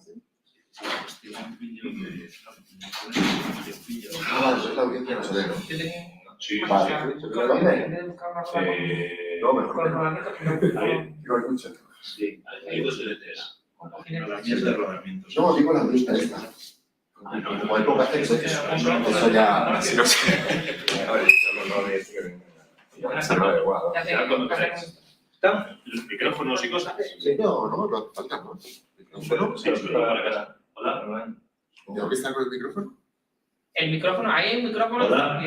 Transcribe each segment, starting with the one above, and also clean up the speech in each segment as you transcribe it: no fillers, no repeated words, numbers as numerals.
Eso es la audiencia nacional, ¿no? Sí, Vale. No, mejor no escucho. Sí, hay dos LTs. La mía es de rodamiento. No, digo la audiencia esta. Como hay poca gente, eso ya... Si no sé. A ver, no es que... Se va igual. Ya cuando queráis. ¿Los micrófonos y cosas? Sí, no falta, ¿no? ¿Micrófono? Sí, para casa. Hola. ¿Tengo que estar con el micrófono? El micrófono, ahí hay un micrófono. Hola.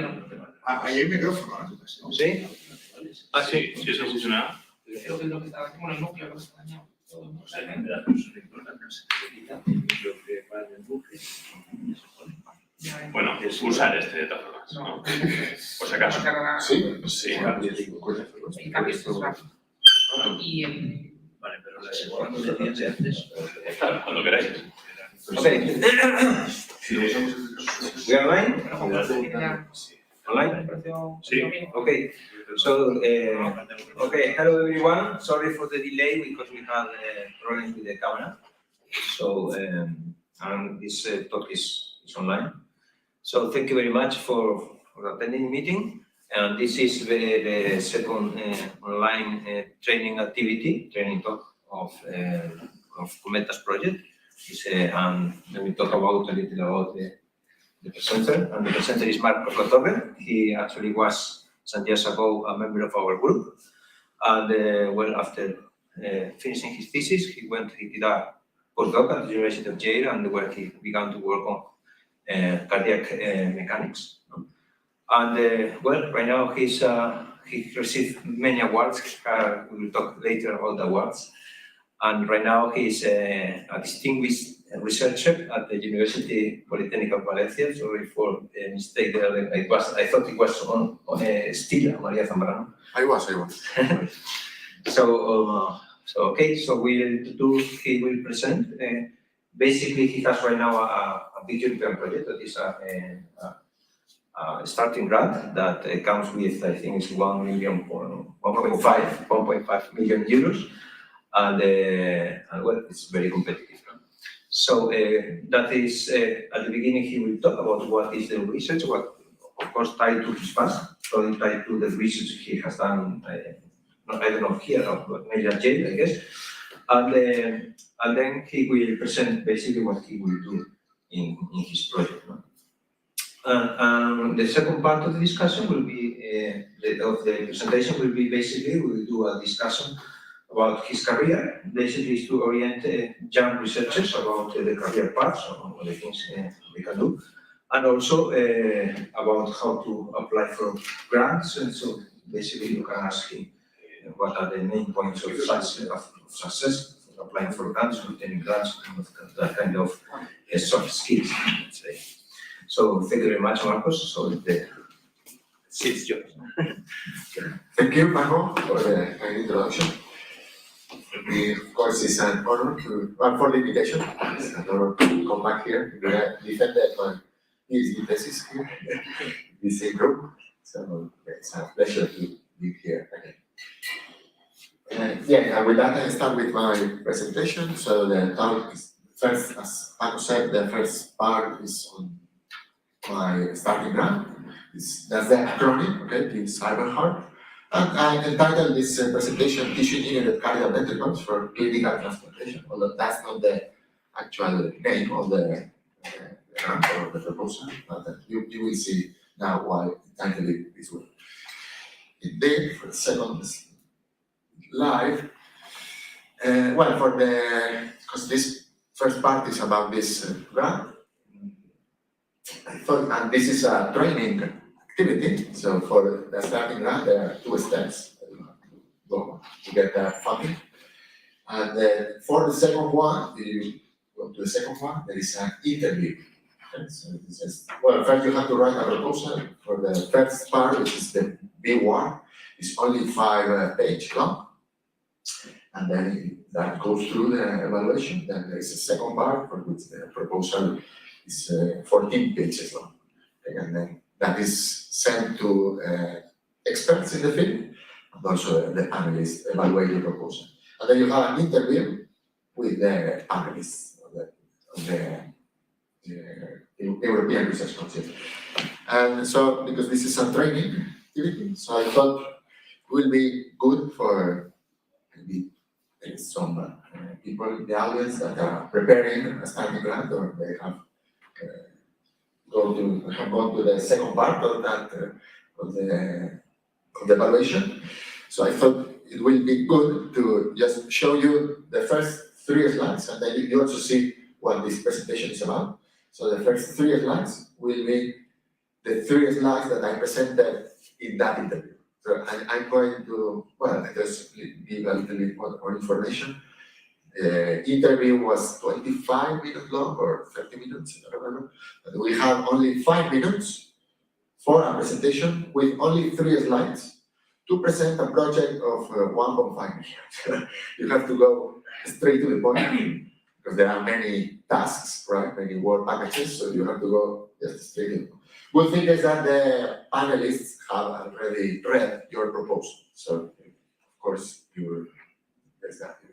Ahí hay micrófono, ¿no? ¿Sí? Sí, sí, eso funciona. Creo que es lo que estaba como en el núcleo, que está dañado. O sea, en verdad, pues es importante. Se quita el micro que va del buque y se pone. Bueno, usar este de todas formas, ¿no? Por si acaso. Sí. Sí. El cambio es rápido. Y el... Vale, pero la segunda no decían de antes. Cuando queráis. Okay. We are online? Online? Sí. Okay. So, okay. Hello everyone. Sorry for the delay because we had problems with the camera. So, and this talk is online. So, thank you very much for attending the meeting. And this is the second online training talk of COMETAS project. And let me talk about a little about the presenter. And the presenter is Marcos Latorre. He actually was some years ago a member of our group. And well, after finishing his thesis, he did a postdoc at the University of Yale, and where he began to work on cardiac mechanics. And well, right now he received many awards. We will talk later about the awards. And right now he's a distinguished researcher at the University Polytechnic of Valencia. Sorry for the mistake there. I thought it was on Stila, Maria Zambrano. I was. So he will present. Basically, he has right now a big European project that is a starting grant that comes with, I think it's 1.5 million euros. And well, it's very competitive. So that is, at the beginning, he will talk about what is the research, what, of course, tied to his past, probably tied to the research he has done, I don't know here, but maybe at Yale, I guess. And then he will present basically what he will do in his project. And the second part of the discussion will be, of the presentation will be basically, we will do a discussion about his career, basically is to orient young researchers about the career paths or the things they can do, and also about how to apply for grants. And so basically you can ask him what are the main points of success for applying for grants, obtaining grants, that kind of soft skills, let's say. So thank you very much, Marcos. So the seat is yours. Thank you, Marco, for the kind introduction. Of course, it's an honor to run for the invitation. It's an honor to come back here to defend my PhD thesis here in this same group. So it's a pleasure to be here again. And with that, I start with my presentation. So the talk is first, as Paco said, the first part is on my starting grant. That's the acronym, okay, the Cyberheart. And I entitled this presentation Tissue Engineered Cardiac Ventricles for Clinical Transplantation, although that's not the actual name of the grant or the proposal, but you will see now why I titled it this way. Indeed, for the second slide, well, because this first part is about this grant, I thought, and this is a training activity, so for the starting grant, there are 2 steps that you have to go to get that funding. And then for the second one, you go to the second one, there is an interview. Okay? So this is, well, first you have to write a proposal. For the first part, which is the B1, it's only 5 pages long. And then that goes through the evaluation. Then there is a second part for which the proposal is 14 pages long. Okay? And then that is sent to experts in the field, and also the panelists evaluate the proposal. And then you have an interview with the panelists, the European Research Council. And so, because this is a training activity, so I thought it will be good for maybe some people in the audience that are preparing a starting grant, or they have gone to the second part of that of the evaluation. So I thought it will be good to just show you the first 3 slides, and then you also see what this presentation is about. So the first 3 slides will be the 3 slides that I presented in that interview. So I'm going to, well, just give a little bit more information. Interview was 25 minutes long, or 30 minutes, I don't remember. But we have only 5 minutes for a presentation with only 3 slides to present a project of 1.5 million. You have to go straight to the point because there are many tasks, right? Many work packages, so you have to go just straight to the point. Good thing is that the panelists have already read your proposal, so of course you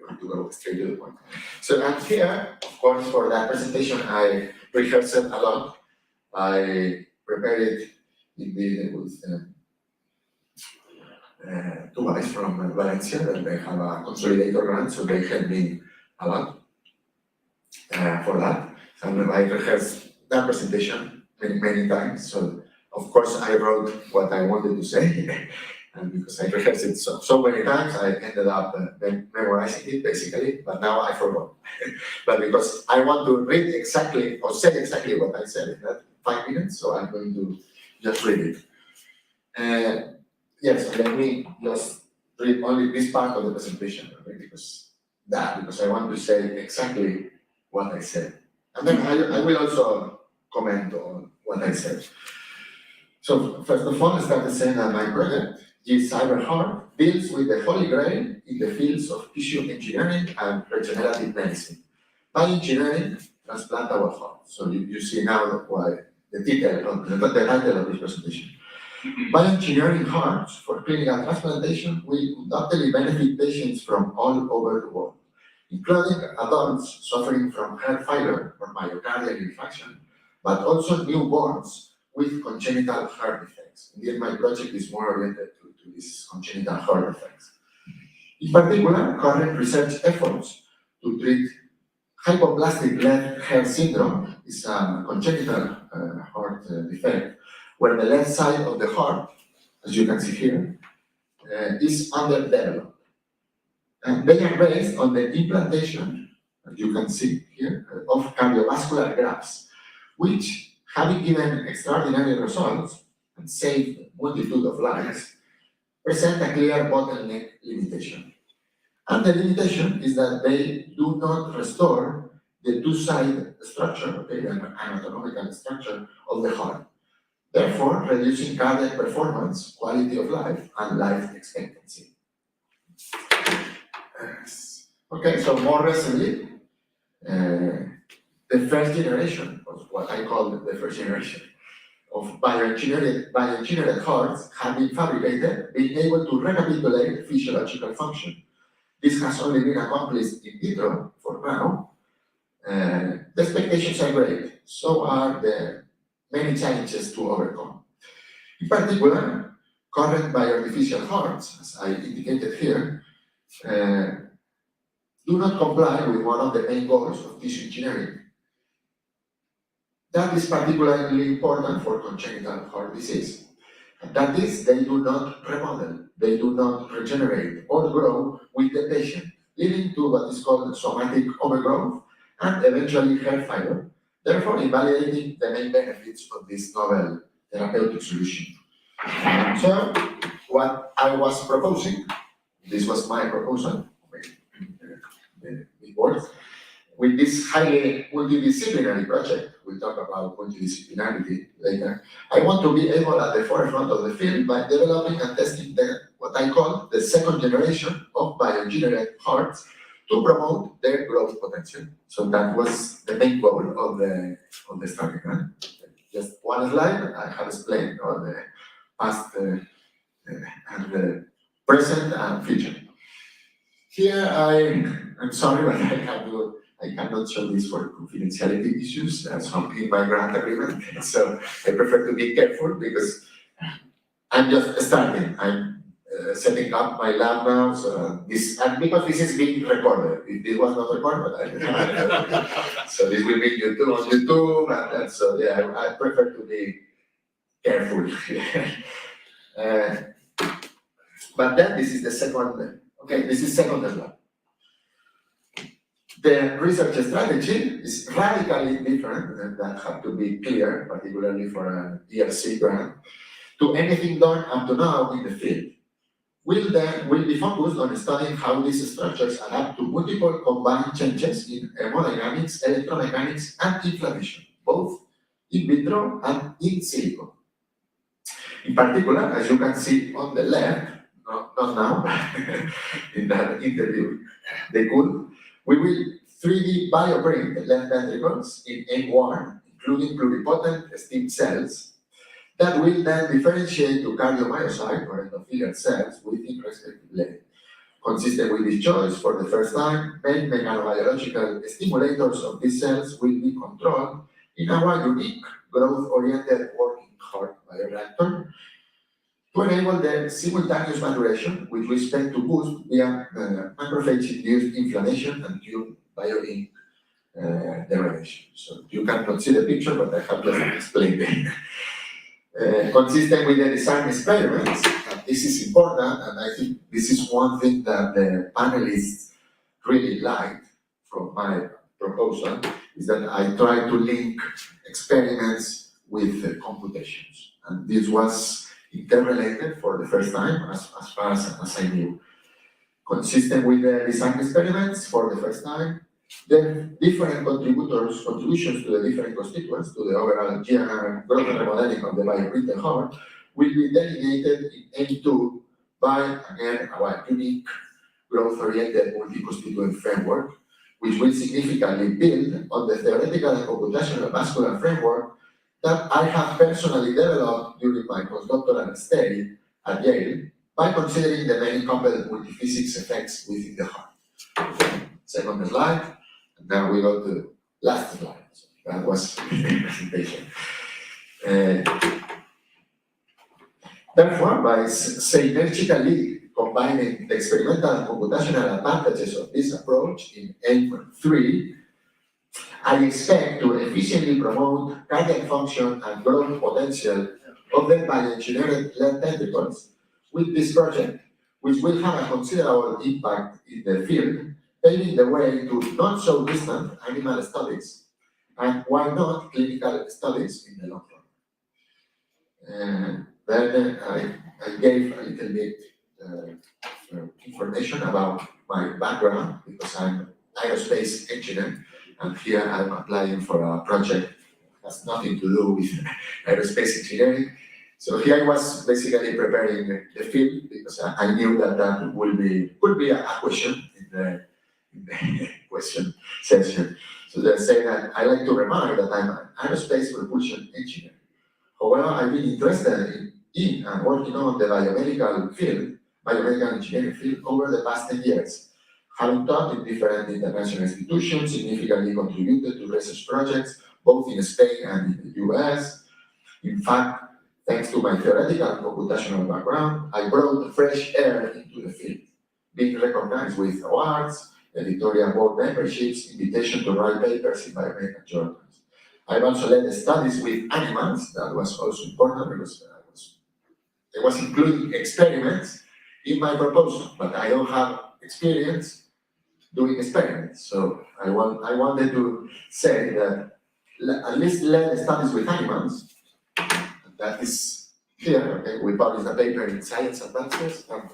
have to go straight to the point. So and here, of course, for that presentation, I rehearsed a lot. I prepared it with 2 guys from Valencia, and they have a consolidator grant, so they helped me a lot for that. And I rehearsed that presentation many times. So of course I wrote what I wanted to say, and because I rehearsed it so many times, I ended up memorizing it basically. But now I forgot. But because I want to read exactly or say exactly what I said in that 5 minutes, so I'm going to just read it. Yes, let me just read only this part of the presentation, okay? Because I want to say exactly what I said. And then I will also comment on what I said. So first of all, I started saying that my project, Cyberheart, deals with the holy grail in the fields of tissue engineering and regenerative medicine. By engineering, transplant our heart. So you see now why the title of this presentation. Bioengineering hearts for clinical transplantation will undoubtedly benefit patients from all over the world, including adults suffering from heart failure or myocardial infarction, but also newborns with congenital heart defects. Indeed, my project is more oriented to these congenital heart defects. In particular, current research efforts to treat hypoplastic left heart syndrome is a congenital heart defect, where the left side of the heart, as you can see here, is underdeveloped. And they are based on the implantation, as you can see here, of cardiovascular grafts, which, having given extraordinary results and saved multitude of lives, present a clear bottleneck limitation. And the limitation is that they do not restore the two-side structure, okay, the anatomical structure of the heart, therefore reducing cardiac performance, quality of life, and life expectancy. Okay, so more recently, the first generation of what I call the first generation of bioengineered hearts have been fabricated, being able to recapitulate physiological function. This has only been accomplished in vitro for now. The expectations are great, so are the many challenges to overcome. In particular, current bioartificial hearts, as I indicated here, do not comply with one of the main goals of tissue engineering. That is particularly important for congenital heart disease. That is, they do not remodel, they do not regenerate or grow with the patient, leading to what is called somatic overgrowth and eventually heart failure, therefore invalidating the main benefits of this novel therapeutic solution. So, what I was proposing, this was my proposal, it works, with this highly multidisciplinary project, we'll talk about multidisciplinarity later, I want to be able at the forefront of the field by developing and testing what I call the second generation of bioengineered hearts to promote their growth potential. So that was the main goal of the study. Right? Just one slide, I have explained all the past and the present and future. Here I'm sorry, but I I cannot show this for confidentiality issues, something in my grant agreement, so I prefer to be careful because I'm just starting. I'm setting up my lab now, so and because this is being recorded. If this was not recorded, so this will be on YouTube, and so yeah, I prefer to be careful. But then this is the second. Okay, this is second as well. The research strategy is radically different, and that have to be clear, particularly for an ERC grant, to anything done up to now in the field. Will be focused on studying how these structures adapt to multiple combined changes in hemodynamics, electromechanics, and inflammation, both in vitro and in silico. In particular, as you can see on the left, not now, in that interview, we will 3D bioprint the left ventricles in M1, including pluripotent stem cells, that will then differentiate to cardiomyocyte or endothelial cells within respective layer. Consistent with this choice, for the first time, main mechanobiological stimulators of these cells will be controlled in our unique growth-oriented working heart bioreactor to enable the simultaneous maturation with respect to boost via macrophage-induced inflammation and tube bioink degradation. So you cannot see the picture, but I have just explained it. Consistent with the design experiments, and this is important, and I think this is one thing that the panelists really liked from my proposal, is that I try to link experiments with computations. And this was interrelated for the first time, as far as I knew. Consistent with the design experiments for the first time, the different contributions to the different constituents to the overall GNR growth and remodeling of the bioprinted heart will be delineated in M2 by, again, our unique growth-oriented multi-constituent framework, which will significantly build on the theoretical and computational vascular framework that I have personally developed during my postdoctoral stay at Yale by considering the many coupled multiphysics effects within the heart. Second slide, and then we go to last slide. So that was the presentation. Therefore, by synergistically combining the experimental and computational advantages of this approach in M3, I expect to efficiently promote cardiac function and growth potential of the bioengineered left ventricles with this project, which will have a considerable impact in the field, paving the way to not so distant animal studies, and why not clinical studies in the long run. Then I gave a little bit information about my background, because I'm an aerospace engineer, and here I'm applying for a project that has nothing to do with aerospace engineering. So here I was basically preparing the field, because I knew that that could be a question in the question session. So they say that I like to remind that I'm an aerospace propulsion engineer. However, I've been interested in and working on the biomedical engineering field over the past 10 years. Having taught in different international institutions, significantly contributed to research projects, both in Spain and in the US. In fact, thanks to my theoretical and computational background, I brought fresh air into the field, being recognized with awards, editorial board memberships, invitation to write papers in biomedical journals. I've also led studies with animals. That was also important, because I was including experiments in my proposal, but I don't have experience doing experiments. So I wanted to say that at least led studies with animals. That is here. Okay? We published a paper in Science Advances, and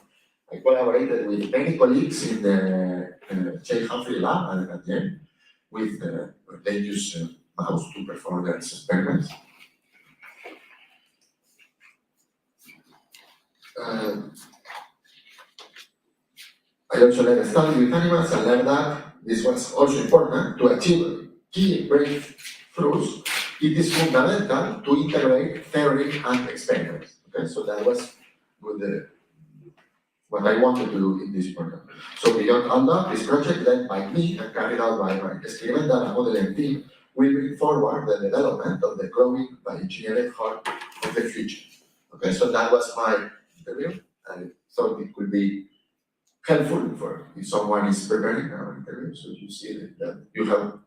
I collaborated with many colleagues in the J. Humphrey lab at Yale, with they use mouse to perform their experiments. I also led a study with animals and learned that this was also important to achieve key breakthroughs. It is fundamental to integrate theory and experiments. Okay, so that was good what I wanted to do in this program. So beyond all that, this project led by me and carried out by my experimental and modeling team will bring forward the development of the growing bioengineered heart of the future. Okay, so that was my interview. I thought it could be helpful for if someone is preparing our interview. So you see that you have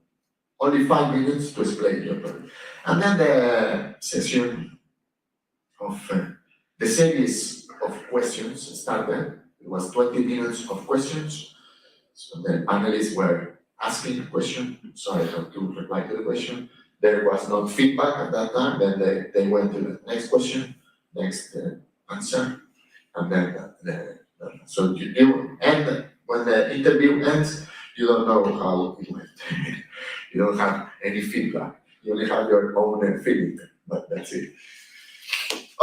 only 5 minutes to explain your project. And then the session of the series of questions started. It was 20 minutes of questions. So the panelists were asking a question, so I had to reply to the question. There was no feedback at that time, then they went to the next question, next answer, and then so you end, when the interview ends, you don't know how it went. You don't have any feedback, you only have your own feeling, but that's it.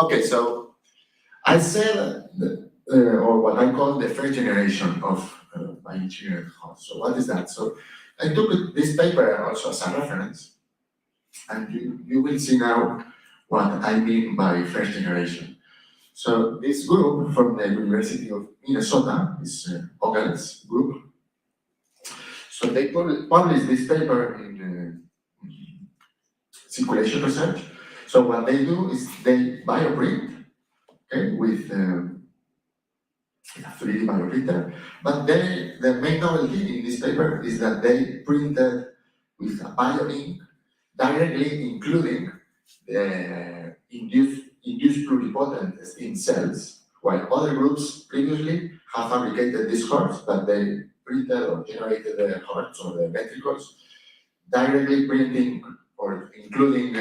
Okay, so I said or what I call the first generation of bioengineered hearts. So what is that? So I took this paper also as a reference, and you will see now what I mean by first generation. So this group from the University of Minnesota, this Ogles group, so they published this paper in Circulation Research. So what they do is they bioprint, okay, with a 3D bioprinter, but the main novelty in this paper is that they printed with a bio-ink, directly including the induced pluripotent stem cells, while other groups previously have fabricated these hearts, but they printed or generated the hearts or the ventricles directly printing or including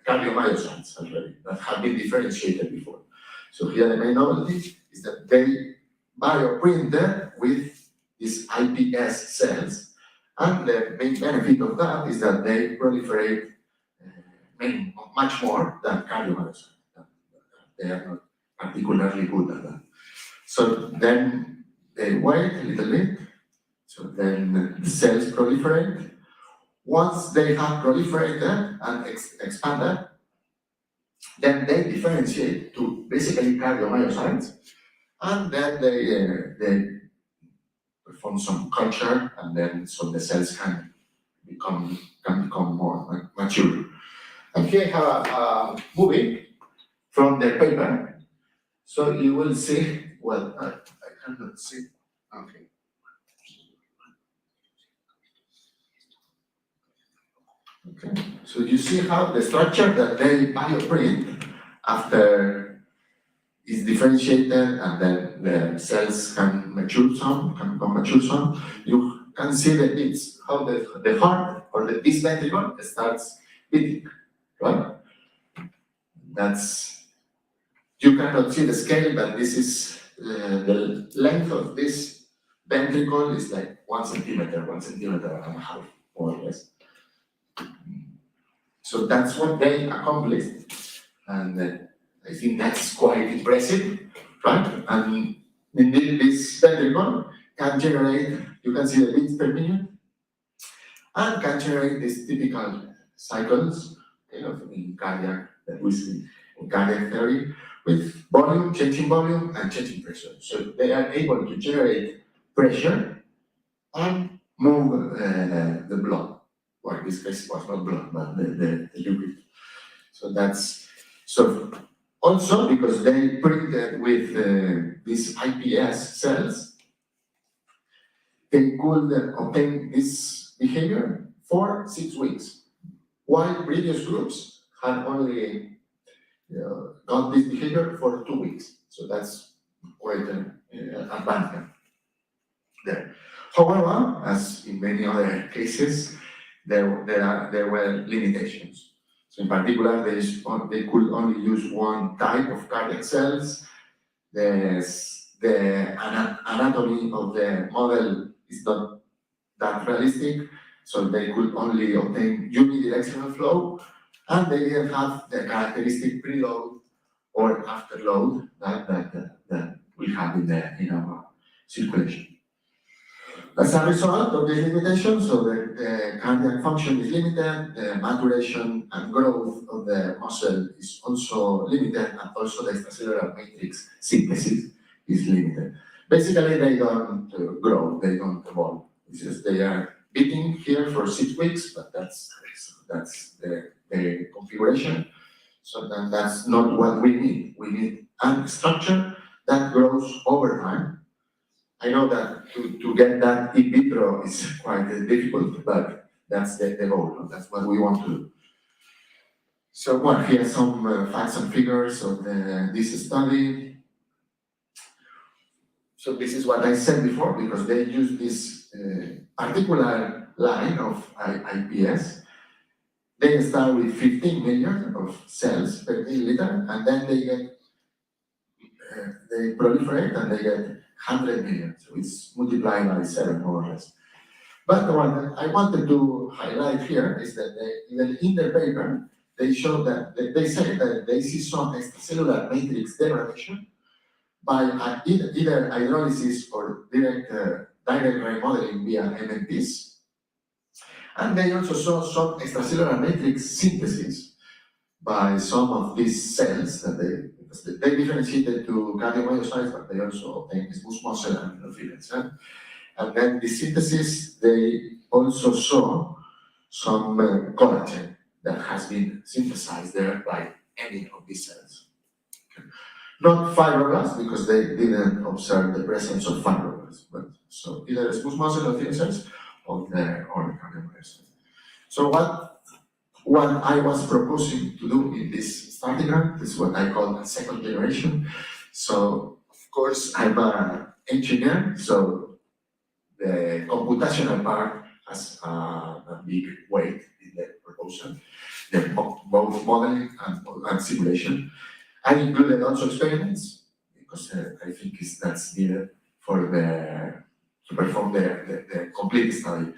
cardiomyocytes already that have been differentiated before. So here the main novelty is that they bioprinted with these IPS cells, and the main benefit of that is that they proliferate much more than cardiomyocytes. They are not particularly good at that. So then they wait a little bit, so then the cells proliferate. Once they have proliferated and expanded, then they differentiate to basically cardiomyocytes, and then they perform some culture, and then so the cells can become more mature. And here I have a movie from the paper, so you will see. Well, I cannot see. Okay. Okay. So you see how the structure that they bioprint after is differentiated, and then the cells can become mature some. You can see the beats, how the heart or this ventricle starts beating, right? You cannot see the scale, but this is the length of this ventricle is like 1 centimeter, 1.5 cm, more or less. So that's what they accomplished, and I think that's quite impressive, right? And indeed, this ventricle can generate, you can see the beats per minute, and can generate these typical cycles, in cardiac, that we see in cardiac theory, with volume, changing volume, and changing pressure. So they are able to generate pressure and move the blood. Well, in this case, it was not blood, but the liquid. So that's, so also because they printed with these IPS cells, they could obtain this behavior for 6 weeks, while previous groups had only got this behavior for 2 weeks. So that's quite an advancement there. However, as in many other cases, there were limitations. So in particular, they could only use one type of cardiac cells. The anatomy of the model is not that realistic, so they could only obtain unidirectional flow, and they didn't have the characteristic preload or afterload that we have in our circulation. As a result of this limitation, so the cardiac function is limited, the maturation and growth of the muscle is also limited, and also the extracellular matrix synthesis is limited. Basically, they don't grow, they don't evolve. It's just they are beating here for 6 weeks, but that's the configuration. So then that's not what we need. We need a structure that grows over time. I know that to get that in vitro is quite difficult, but that's the goal. That's what we want to do. So well, here are some facts and figures of this study. So this is what I said before, because they use this particular line of IPS. They start with 15 million of cells per milliliter, and then they get, they proliferate and they get 100 million. So it's multiplied by 7 more or less. But what I wanted to highlight here is that even in their paper, they show that they say that they see some extracellular matrix degradation by either hydrolysis or direct remodeling via MMPs. And they also saw some extracellular matrix synthesis by some of these cells that they differentiated to cardiomyocytes, but they also obtained smooth muscle and neurophilians. And then the synthesis, they also saw some collagen that has been synthesized there by any of these cells. Not fibroblasts, because they didn't observe the presence of fibroblasts, but so either smooth muscle or thin cells or the cardiomyocytes. So what I was proposing to do in this starting grant is what I call a second generation. So of course I'm an engineer, so the computational part has a big weight in the proposal, both modeling and simulation. I included also experiments because I think that's needed to perform the complete study.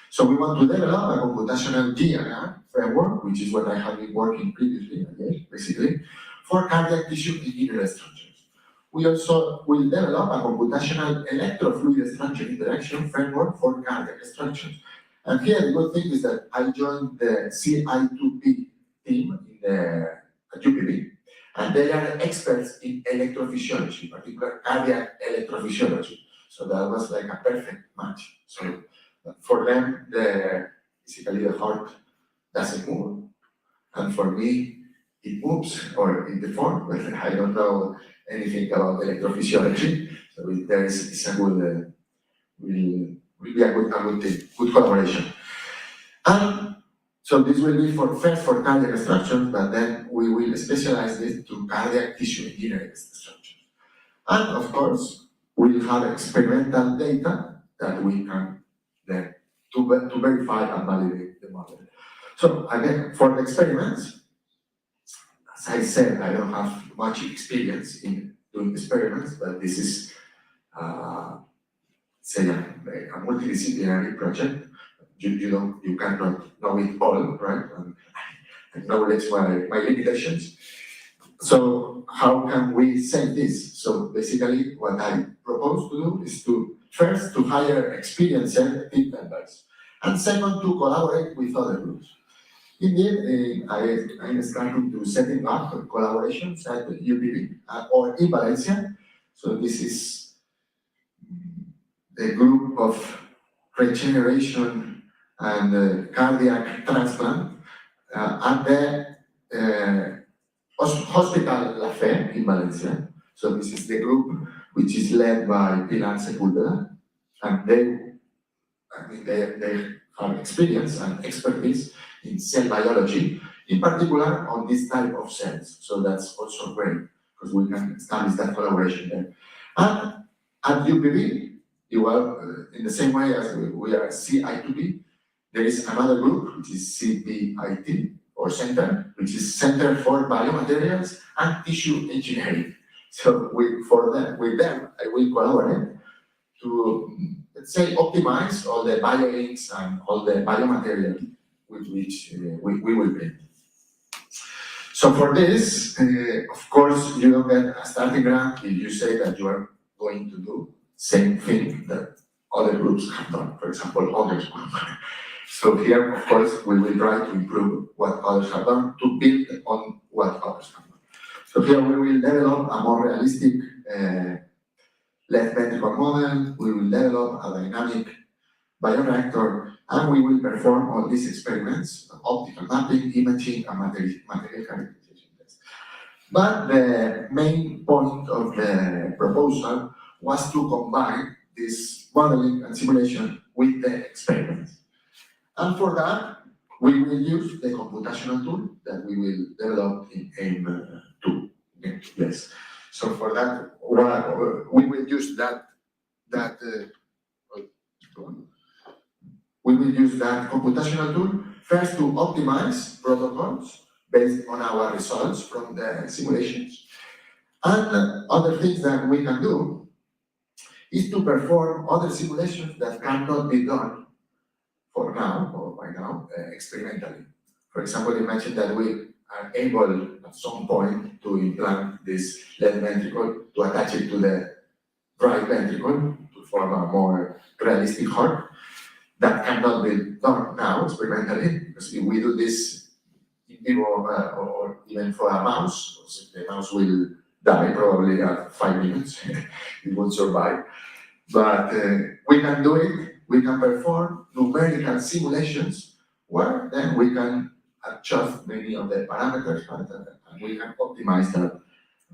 So we want to develop a computational GNR framework, which is what I have been working previously, again, basically, for cardiac tissue engineering structures. We also will develop a computational electrofluid structure interaction framework for cardiac structures. And here the good thing is that I joined the CI2P team at UPB, and they are experts in electrophysiology, in particular cardiac electrophysiology. So that was like a perfect match. So for them, basically the heart doesn't move, and for me, it moves or it deforms. But I don't know anything about electrophysiology, so it's a good, will be a good thing, good collaboration. And so this will be first for cardiac structures, but then we will specialize this to cardiac tissue engineering structures. And of course, we'll have experimental data that we can then to verify and validate the model. So again, for the experiments, as I said, I don't have much experience in doing experiments, but this is say a multidisciplinary project. You cannot know it all, right? And acknowledge my limitations. So how can we say this? So basically, what I propose to do is to first to hire experienced team members, and second to collaborate with other groups. Indeed, I'm starting to setting up collaborations at UPB or in Valencia. So this is the group of regeneration and cardiac transplant at the Hospital La Fe in Valencia. So this is the group which is led by Pilar Sepúlveda, and they have experience and expertise in cell biology, in particular on this type of cells. So that's also great because we can establish that collaboration there. And at UPB, in the same way as we are CI2B, there is another group which is CBIT or Center, which is Center for Biomaterials and Tissue Engineering. So with them, I will collaborate to, let's say, optimize all the biolinks and all the biomaterial with which we will build. So for this, of course, you don't get a starting grant if you say that you are going to do same thing that other groups have done, for example, others. So here, of course, we will try to improve what others have done to build on what others have done. So here we will develop a more realistic left ventricle model, we will develop a dynamic bioreactor, and we will perform all these experiments, optical mapping, imaging, and material characterization tests. But the main point of the proposal was to combine this modeling and simulation with the experiments. And for that, we will use the computational tool that we will develop in AIM2. Okay, yes. So for that, we will use we will use that computational tool first to optimize protocols based on our results from the simulations. And other things that we can do is to perform other simulations that cannot be done for now, or by now, experimentally. For example, you mentioned that we are able at some point to implant this left ventricle, to attach it to the right ventricle to form a more realistic heart. That cannot be done now experimentally, because if we do this in vivo or even for a mouse, the mouse will die probably at 5 minutes, it won't survive. But we can do it, we can perform numerical simulations where then we can adjust many of the parameters and we can optimize that.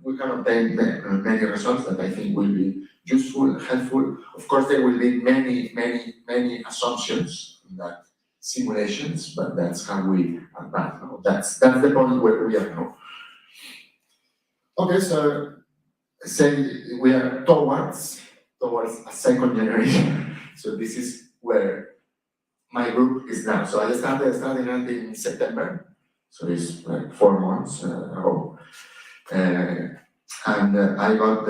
We can obtain many results that I think will be useful, helpful. Of course, there will be many assumptions in that simulations, but that's how we advance now. That's the point where we are now. Okay, so say we are towards a second generation. So this is where my group is now. So I started in September, so it's like 4 months ago. And I got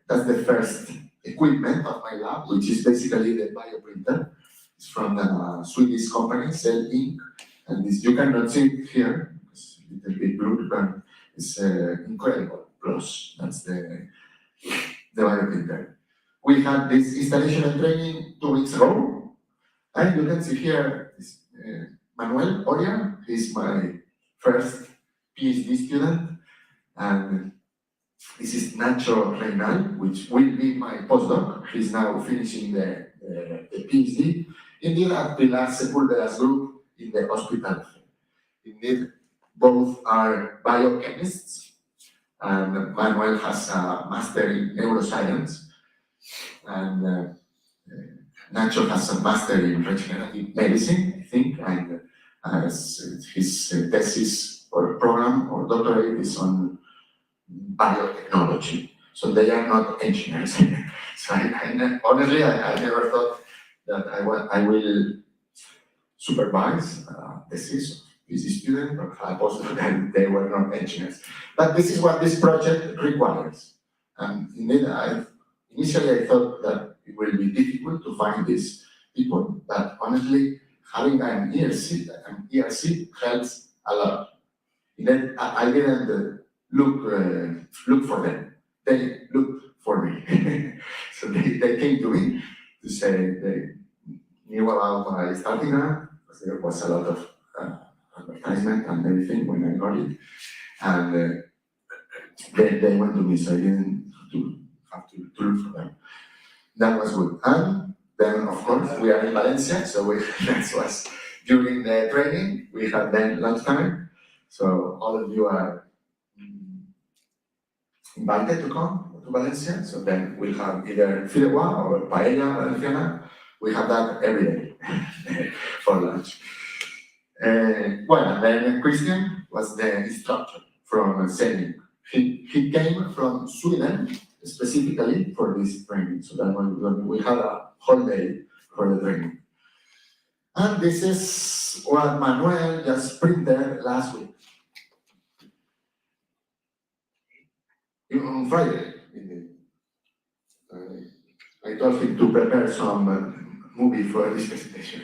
that's the first equipment of my lab, which is basically the bioprinter. It's from a Swedish company, Cell Inc. And this, you cannot see it here, it's a little bit blue, but it's incredible. Plus, that's the bioprinter. We had this installation and training 2 weeks ago. And you can see here is Manuel Oria. He's my first PhD student. And this is Nacho Reynal, which will be my postdoc. He's now finishing the PhD in the Pilar Sepúlveda's group in the hospital. Indeed, both are biochemists, and Manuel has a master in neuroscience, and Nacho has a master in regenerative medicine, I think, and his thesis or program or doctorate is on biotechnology. So they are not engineers. So honestly, I never thought that I will supervise thesis of PhD student, but I also that they were not engineers. But this is what this project requires. And indeed, initially I thought that it will be difficult to find these people, but honestly, having an ERC helps a lot. Then I didn't look for them. They looked for me. So they came to me to say they knew about my starting grant, because there was a lot of advertisement and everything when I got it. And they went to me, so I didn't have to look for them. That was good. And then, of course, we are in Valencia, so that was during the training. We had then lunchtime. So all of you are invited to come to Valencia. So then we'll have either fideuà or paella valenciana. We have that every day for lunch. Well, then Christian was the instructor from Sening. He came from Sweden specifically for this training. So that we had a whole day for the training. And this is what Manuel just printed last week. On Friday, I told him to prepare some movie for this presentation.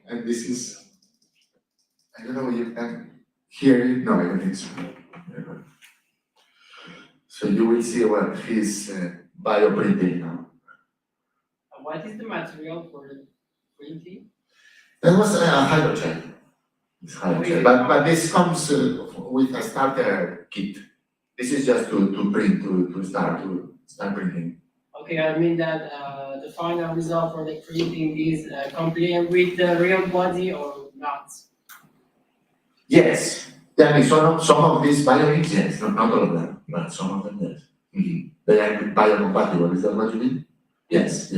And this is, I don't know if you can hear it. No, I don't think so. So you will see what he's bioprinting now. What is the material for the printing? That was a hydrogel. It's hydrogel. But this comes with a starter kit. This is just to print, to start printing. Okay, I mean that the final result for the printing is compliant with the real body or not? Yes, I mean, some of these bioinks, yes, not all of them, but some of them, yes. They are biocompatible, is that what you mean? Yes.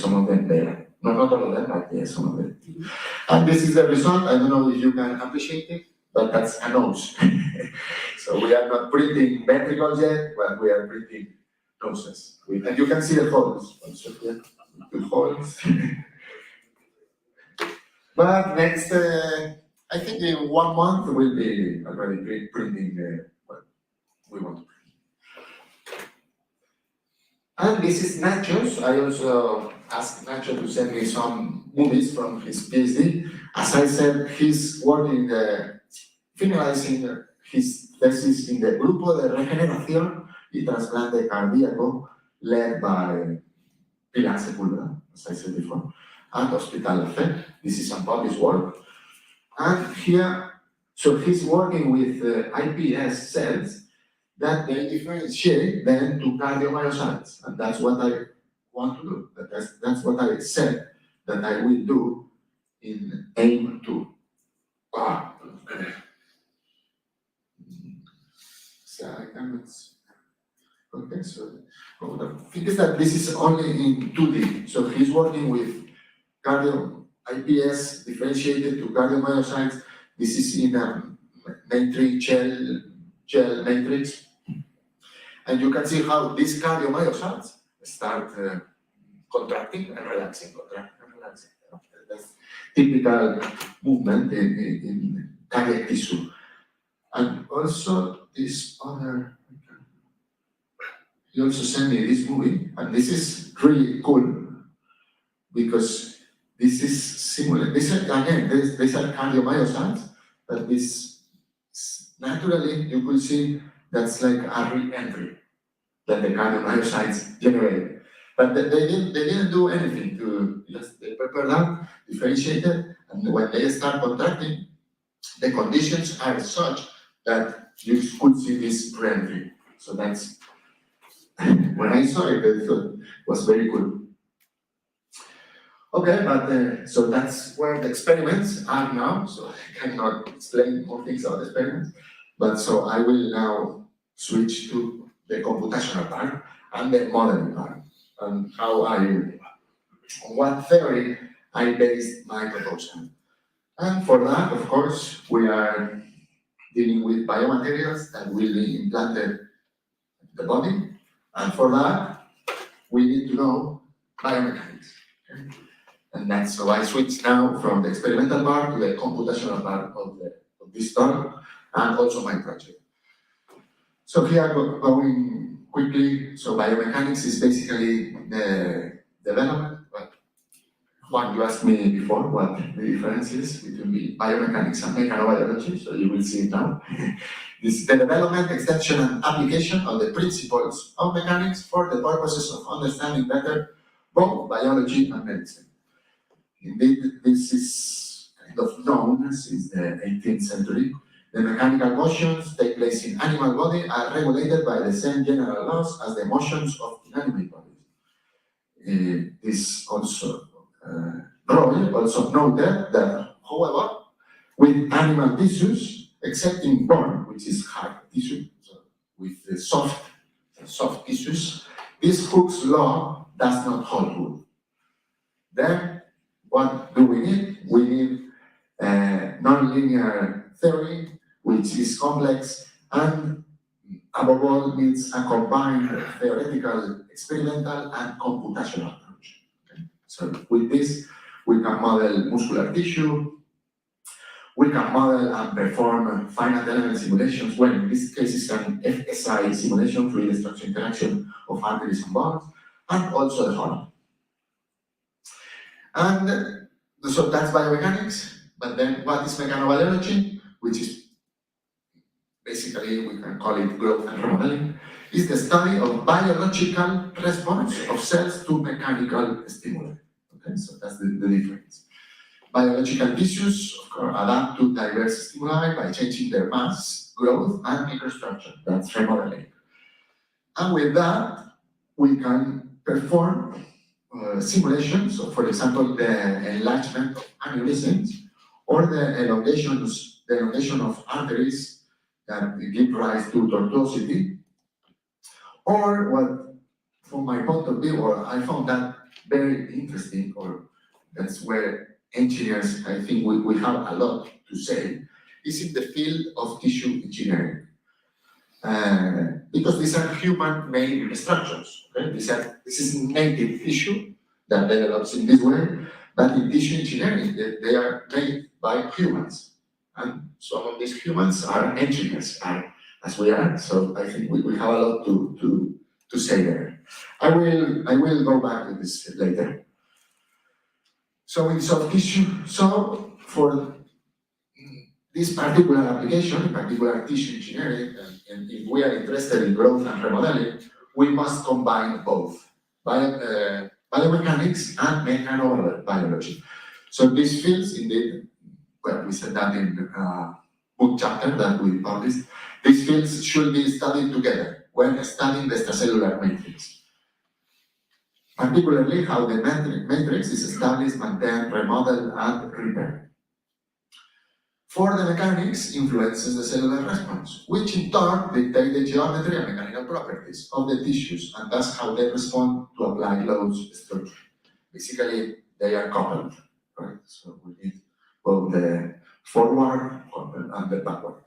Some of them, they are. Not all of them, but yes, some of them. And this is the result. I don't know if you can appreciate it, but that's a nose. So we are not printing ventricles yet, but we are printing noses. And you can see the holes also here, the holes. But next, I think in 1 month we'll be already printing what we want to print. And this is Nacho's. I also asked Nacho to send me some movies from his PhD. As I said, he's working, finalizing his thesis in the Grupo de Regeneración y Trasplante Cardíaco, led by Pilar Sepúlveda, as I said before, at Hospital La Fe. This is Ampati's work. And here, so he's working with iPS cells that they differentiate then to cardiomyocytes. And that's what I want to do. That's what I said that I will do in AIM 2. So I cannot. Okay, so the thing is that this is only in 2D. So he's working with iPS differentiated to cardiomyocytes. This is in a matrix gel matrix. And you can see how these cardiomyocytes start contracting and relaxing, That's typical movement in cardiac tissue. And also this other, he also sent me this movie, and this is really cool because this is similar. These are cardiomyocytes, but this naturally you could see that's like a re-entry that the cardiomyocytes generate. But they didn't do anything to just they prepare that, differentiate it, and when they start contracting, the conditions are such that you could see this re-entry. So that's when I saw it, I thought it was very cool. Okay, but so that's where the experiments are now. So I cannot explain more things about experiments, but so I will now switch to the computational part and the modeling part, and on what theory I based my proposal. And for that, of course, we are dealing with biomaterials that will be implanted in the body. And for that, we need to know biomechanics. Okay? And that's so I switch now from the experimental part to the computational part of this talk and also my project. So here, going quickly, so biomechanics is basically the development. Juan, you asked me before what the difference is between biomechanics and mechanobiology, so you will see it now. This is the development, extension, and application of the principles of mechanics for the purposes of understanding better both biology and medicine. Indeed, this is kind of known since the 18th century. The mechanical motions take place in animal body are regulated by the same general laws as the motions of inanimate bodies. This also Roy also noted that, however, with animal tissues, except in bone, which is hard tissue, so with the soft tissues, this Hooke's law does not hold good. Then, what do we need? We need nonlinear theory, which is complex and above all needs a combined theoretical, experimental, and computational approach. Okay? So with this, we can model muscular tissue, we can model and perform finite element simulations, well, in this case it's an FSI simulation, fluid structure interaction of arteries and bones, and also the heart. And so that's biomechanics, but then what is mechanobiology, which is basically, we can call it growth and remodeling, is the study of biological response of cells to mechanical stimuli. Okay, so that's the difference. Biological tissues, of course, adapt to diverse stimuli by changing their mass, growth, and microstructure. That's remodeling. And with that, we can perform simulations, so for example, the enlargement of aneurysms or the elongation of arteries that give rise to tortuosity, or what, from my point of view, or I found that very interesting, or that's where engineers, I think we have a lot to say, is in the field of tissue engineering. Because these are human-made structures, okay? This is native tissue that develops in this way, but in tissue engineering, they are made by humans. And some of these humans are engineers, as we are, so I think we have a lot to say there. I will go back to this later. So in soft tissue, so for this particular application, in particular tissue engineering, and if we are interested in growth and remodeling, we must combine both biomechanics and mechanobiology. So these fields, indeed, well, we said that in book chapter that we published, these fields should be studied together when studying the extracellular matrix. Particularly how the matrix is established, maintained, remodeled, and repaired. For the mechanics influences the cellular response, which in turn dictate the geometry and mechanical properties of the tissues, and thus how they respond to applied loads structure. Basically, they are coupled, right? So we need both the forward and the backward.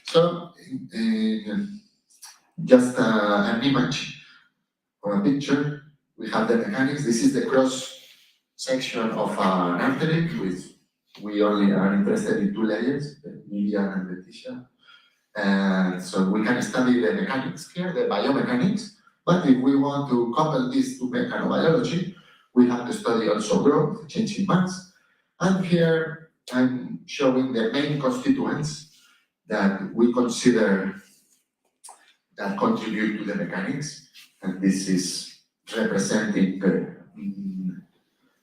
So, just an image or a picture. We have the mechanics. This is the cross section of an artery with, we only are interested in two layers, the median and the tissue. And so we can study the mechanics here, the biomechanics, but if we want to couple this to mechanobiology, we have to study also growth, changing mass. And here I'm showing the main constituents that we consider that contribute to the mechanics. And this is representing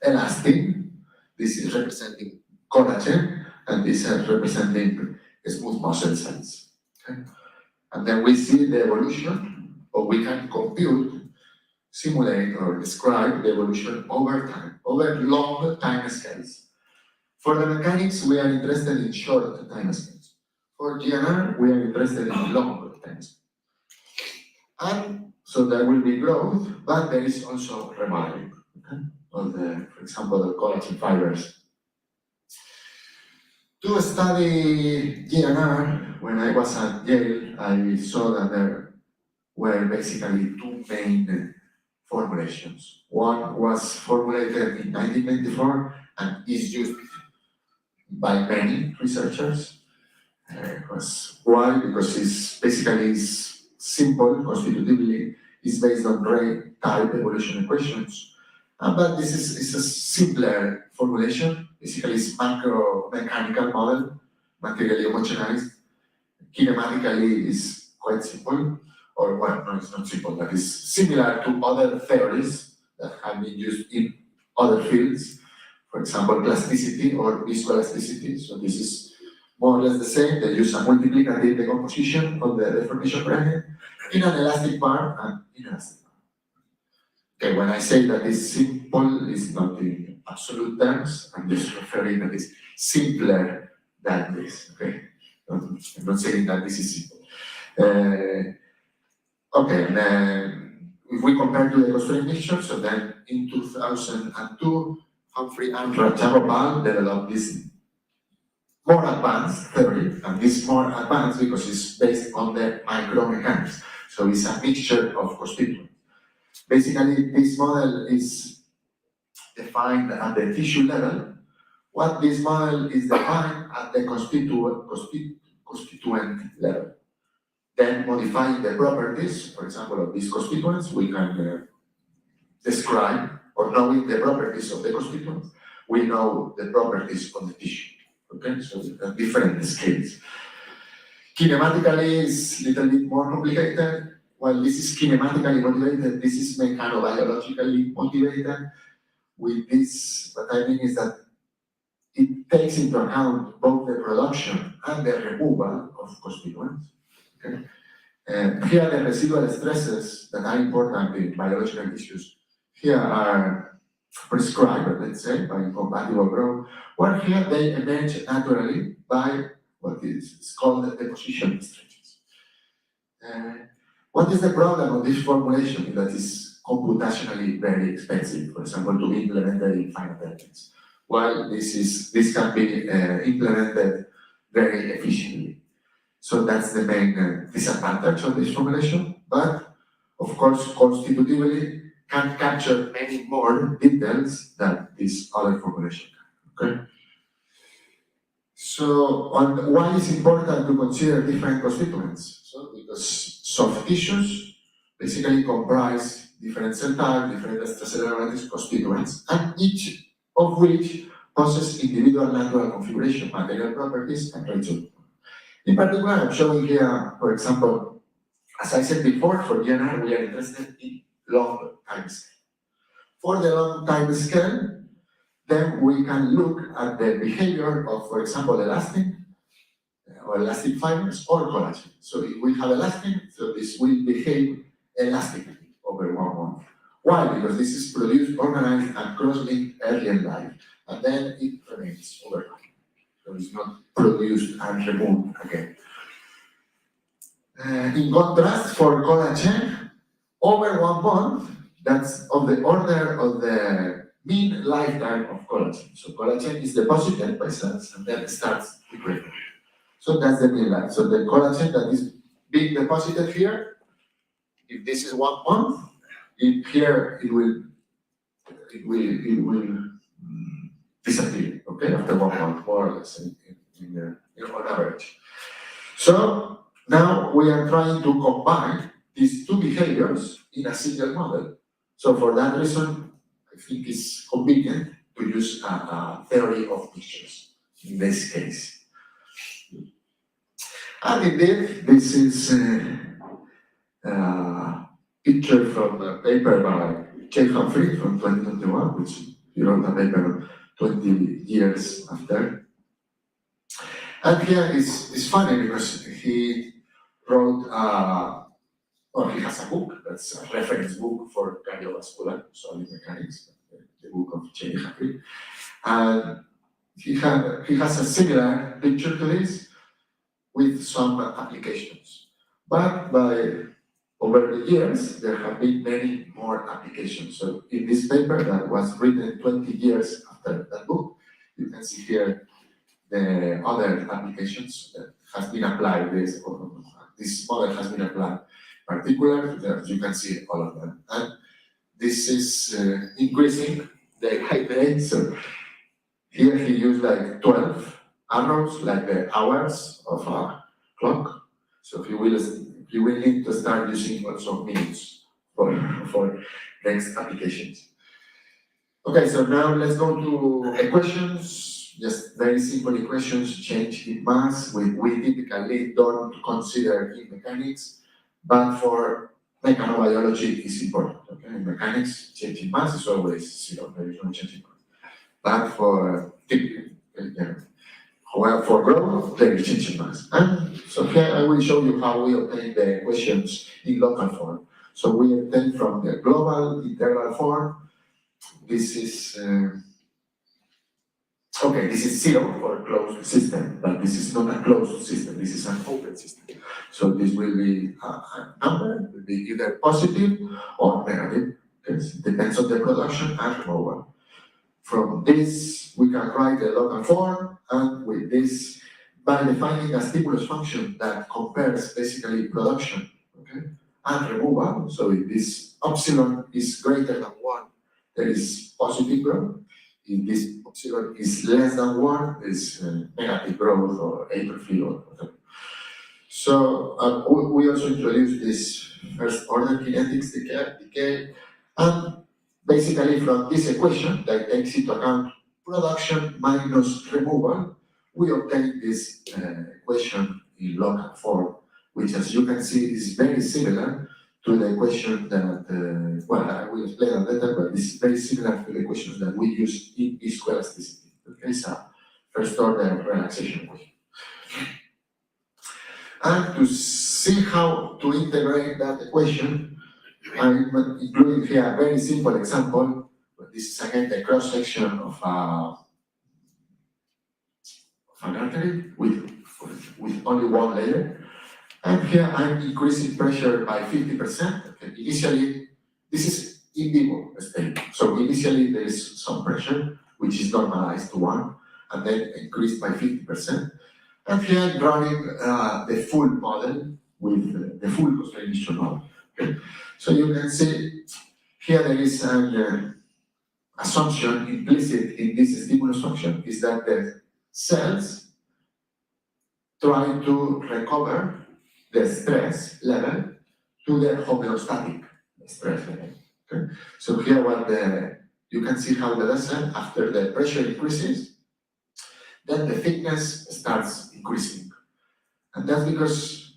elastin, this is representing collagen, and this is representing smooth muscle cells. Okay? And then we see the evolution, or we can compute, simulate, or describe the evolution over time, over long time scales. For the mechanics, we are interested in short time scales. For GNR, we are interested in long time scales. And so there will be growth, but there is also remodeling, okay, of the, for example, the collagen fibers. To study GNR, when I was at Yale, I saw that there were basically two main formulations. One was formulated in 1994 and is used by many researchers. Why? Because it's basically simple, constitutively, is based on Ray-type evolution equations. But this is a simpler formulation. Basically, it's macro-mechanical model, materially homogenized. Kinematically, is quite simple, or well, no, it's not simple, but it's similar to other theories that have been used in other fields. For example, plasticity or viscoelasticity. So this is more or less the same. They use a multiplicative decomposition of the deformation gradient in an elastic part and inelastic part. Okay, when I say that it's simple, it's not in absolute terms. I'm just referring that it's simpler than this. Okay, I'm not saying that this is simple. Okay, and then if we compare to the constraint mixture, so then in 2002, Humphrey and Rajagopal developed this more advanced theory, and this more advanced because it's based on the micromechanics. So it's a mixture of constituents. Basically, this model is defined at the tissue level. What this model is defined at the constituent level. Then modifying the properties, for example, of these constituents, we can describe, or knowing the properties of the constituents, we know the properties of the tissue. Okay, so different scales. Kinematically, it's a little bit more complicated. While this is kinematically motivated, this is mechanobiologically motivated. With this, what I mean is that it takes into account both the production and the removal of constituents. Okay? Here the residual stresses that are important in biological tissues here are prescribed, let's say, by compatible growth, where here they emerge naturally by what is called the deposition stretches. What is the problem of this formulation that is computationally very expensive, for example, to be implemented in finite elements? Well, this can be implemented very efficiently. So that's the main disadvantage of this formulation, but of course, constitutively can capture many more details than this other formulation can, okay? So, why is important to consider different constituents? So, because soft tissues basically comprise different cell types, different extracellular constituents, and each of which possesses individual natural configuration, material properties, and ratios. In particular, I'm showing here, for example, as I said before, for GNR, we are interested in long time scale. For the long time scale, then we can look at the behavior of, for example, elastin, or elastic fibers, or collagen. So if we have elastin, so this will behave elastically over 1 month. Why? Because this is produced, organized, and cross-linked early in life, and then it remains over time. So it's not produced and removed again. In contrast, for collagen, over 1 month, that's of the order of the mean lifetime of collagen. So collagen is deposited by cells and then starts degrading. So that's the mean life. So the collagen that is being deposited here, if this is 1 month, here it will disappear. Okay, after 1 month, more or less, on average. So now we are trying to combine these two behaviors in a single model. So for that reason, I think it's convenient to use a theory of pictures in this case. And indeed, this is a picture from a paper by J. Humphrey from 2021, which he wrote a paper 20 years after. And here is funny because he wrote, or he has a book that's a reference book for cardiovascular solid mechanics, the book of J. Humphrey. And he has a similar picture to this with some applications. But over the years, there have been many more applications. So in this paper that was written 20 years after that book, you can see here the other applications that has been applied. This model has been applied. Particular, you can see all of them. And this is increasing day by day. So here he used like 12 arrows, like the hours of a clock. So he will need to start using also minutes for next applications. Okay, so now let's go to equations. Just very simple equations, change in mass. We typically don't consider in mechanics, but for mechanobiology it's important. Okay, in mechanics, change in mass is always 0. There is no change in mass. But for well, for growth, there is change in mass. And so here I will show you how we obtain the equations in local form. So we obtain from the global integral form. This is okay, this is 0 for a closed system, but this is not a closed system, this is an open system. So this will be a number, it will be either positive or negative, because it depends on the production and removal. From this, we can write the local form, and with this, by defining a stimulus function that compares basically production, okay, and removal. So if this epsilon is greater than 1, there is positive growth. If this epsilon is less than 1, is negative growth or atrophy or whatever. So we also introduced this first order kinetics decay, and basically from this equation that takes into account production minus removal, we obtain this equation in local form, which as you can see is very similar to the equation that, well, I will explain it later, but this is very similar to the equations that we use in viscoelasticity. Okay, so first order relaxation equation. And to see how to integrate that equation, I'm including here a very simple example. This is again the cross-section of an artery with only one layer. And here I'm increasing pressure by 50%. Okay. Initially, this is in vivo state. So initially there is some pressure, which is normalized to 1, and then increased by 50%. And here I'm running the full model with the full constraint model. Okay. So you can see here there is an assumption implicit in this stimulus function is that the cells try to recover the stress level to the homeostatic stress level. Okay? So here you can see how the vessel, after the pressure increases, then the thickness starts increasing. And that's because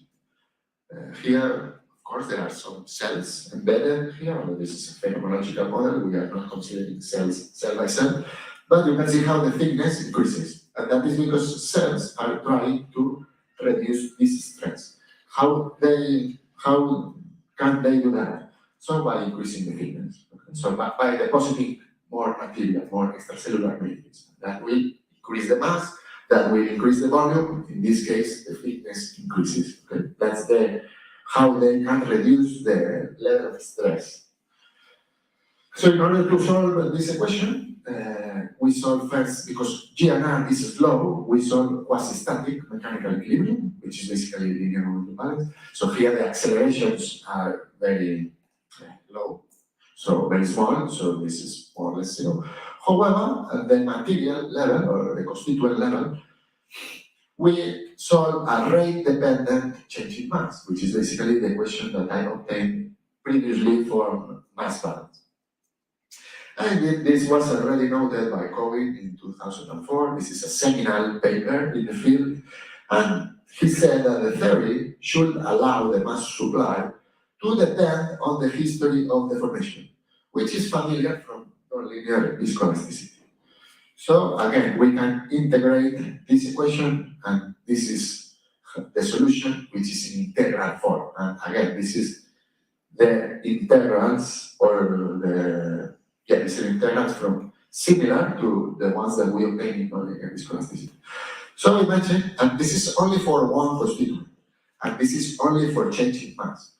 here, of course, there are some cells embedded here. This is a phenomenological model. We are not considering cells cell by cell. But you can see how the thickness increases. And that is because cells are trying to reduce this stress. How can they do that? So by increasing the thickness. Okay? So by depositing more material, more extracellular matrix. That will increase the mass, that will increase the volume. In this case, the thickness increases. Okay? That's how they can reduce the level of stress. So in order to solve this equation, we solve first, because GNR is slow, we solve quasi-static mechanical equilibrium, which is basically linear momentum balance. So here the accelerations are very low, so very small, so this is more or less zero. However, at the material level, or the constituent level, we solve a rate-dependent change in mass, which is basically the equation that I obtained previously for mass balance. And this was already noted by Cohen in 2004. This is a seminal paper in the field. And he said that the theory should allow the mass supply to depend on the history of deformation, which is familiar from nonlinear viscoelasticity. So again, we can integrate this equation, and this is the solution, which is in integral form. And again, this is the integrals, or these are integrals from similar to the ones that we obtain in nonlinear viscoelasticity. So imagine, and this is only for one constituent, and this is only for changing mass.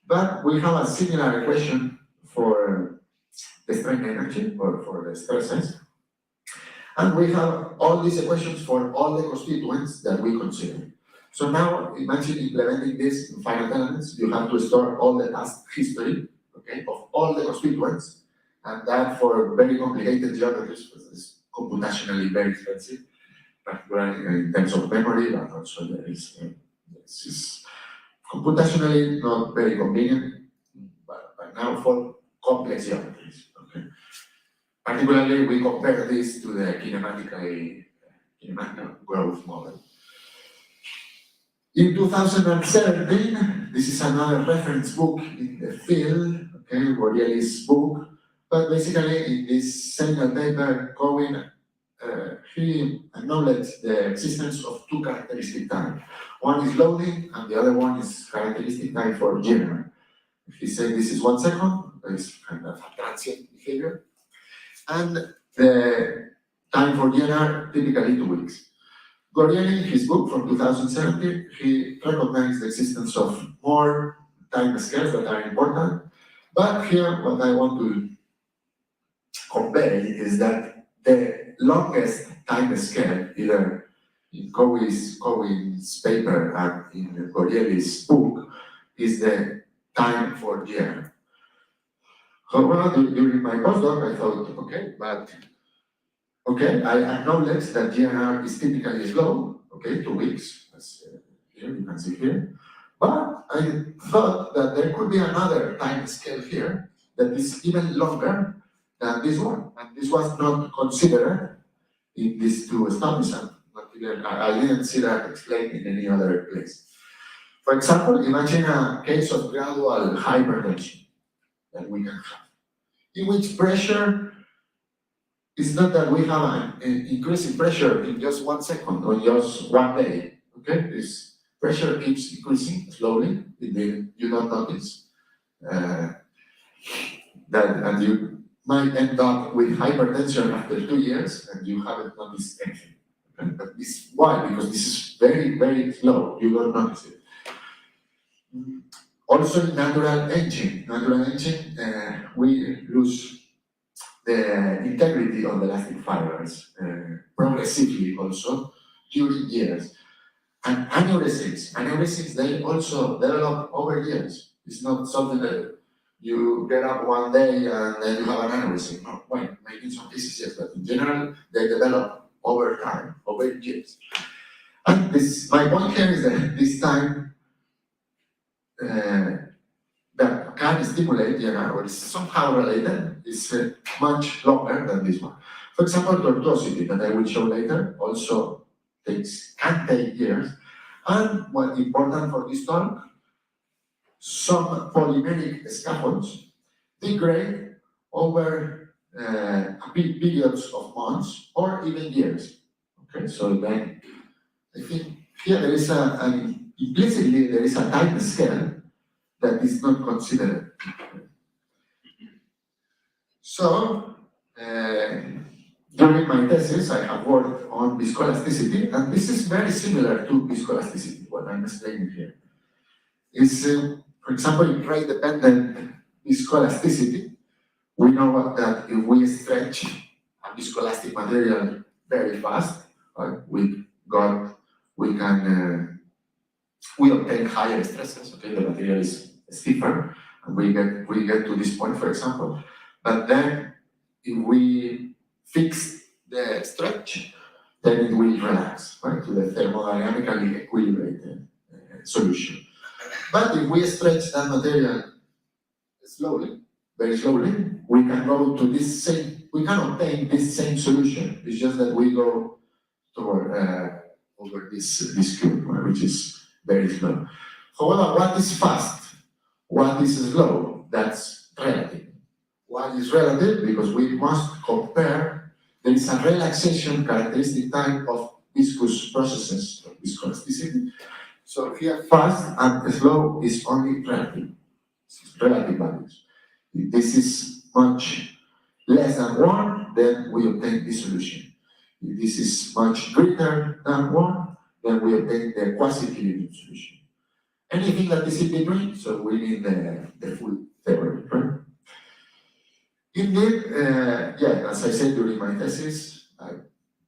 But we have a similar equation for the strain energy, or for the stresses. And we have all these equations for all the constituents that we consider. So now imagine implementing this in finite elements. You have to store all the past history, okay, of all the constituents. And that for very complicated geometries is computationally very expensive, particularly in terms of memory, but also this is computationally not very convenient, but now for complex geometries. Okay. Particularly, we compare this to the kinematic growth model. In 2017, this is another reference book in the field, okay, Borelli's book. But basically, in this single paper, Cohen, he acknowledged the existence of two characteristic time. One is loading, and the other one is characteristic time for GNR. He said this is 1 second, it's kind of a transient behavior. And the time for GNR, typically 2 weeks. Borelli, in his book from 2017, he recognized the existence of more time scales that are important. But here, what I want to compare is that the longest time scale, either in Cohen's paper and in Borelli's book, is the time for GNR. However, during my postdoc, I thought, I acknowledge that GNR is typically slow, 2 weeks, as here you can see here. But I thought that there could be another time scale here that is even longer than this one, and this was not considered in these two studies, and I didn't see that explained in any other place. For example, imagine a case of gradual hypertension that we can have, in which pressure is not that we have an increase in pressure in just 1 second or just 1 day. Okay, pressure keeps increasing slowly, you don't notice that, and you might end up with hypertension after 2 years and you haven't noticed anything. Okay? But this, why? Because this is very, very slow, you don't notice it. Also in natural aging, we lose the integrity of the elastic fibers progressively also during years. And aneurysms, they also develop over years. It's not something that you get up one day and then you have an aneurysm. No, well, maybe in some cases yes, but in general, they develop over time, over years. And this, my point here is that this time that can stimulate or is somehow related is much longer than this one. For example, tortuosity, that I will show later, also can take years. And what important for this talk, some polymeric scaffolds degrade over periods of months or even years. Okay, so then I think here there is implicitly there is a time scale that is not considered. So, during my thesis, I have worked on viscoelasticity, and this is very similar to viscoelasticity, what I'm explaining here. Is, for example, in rate-dependent viscoelasticity, we know that if we stretch a viscoelastic material very fast, we obtain higher stresses. Okay, the material is stiffer, and we get to this point, for example. But then, if we fix the stretch, then it will relax, right, to the thermodynamically equilibrated solution. But if we stretch that material slowly, very slowly, we can go to this same, we can obtain this same solution. It's just that we go toward over this cube, which is very slow. However, what is fast? What is slow? That's relative. What is relative? Because we must compare, there is a relaxation characteristic type of viscous processes, of viscoelasticity. So here, fast and slow is only relative values. If this is much less than 1, then we obtain this solution. If this is much greater than 1, then we obtain the quasi-equilibrium solution. Anything that is in between, so we need the full theory, right? Indeed, as I said during my thesis, I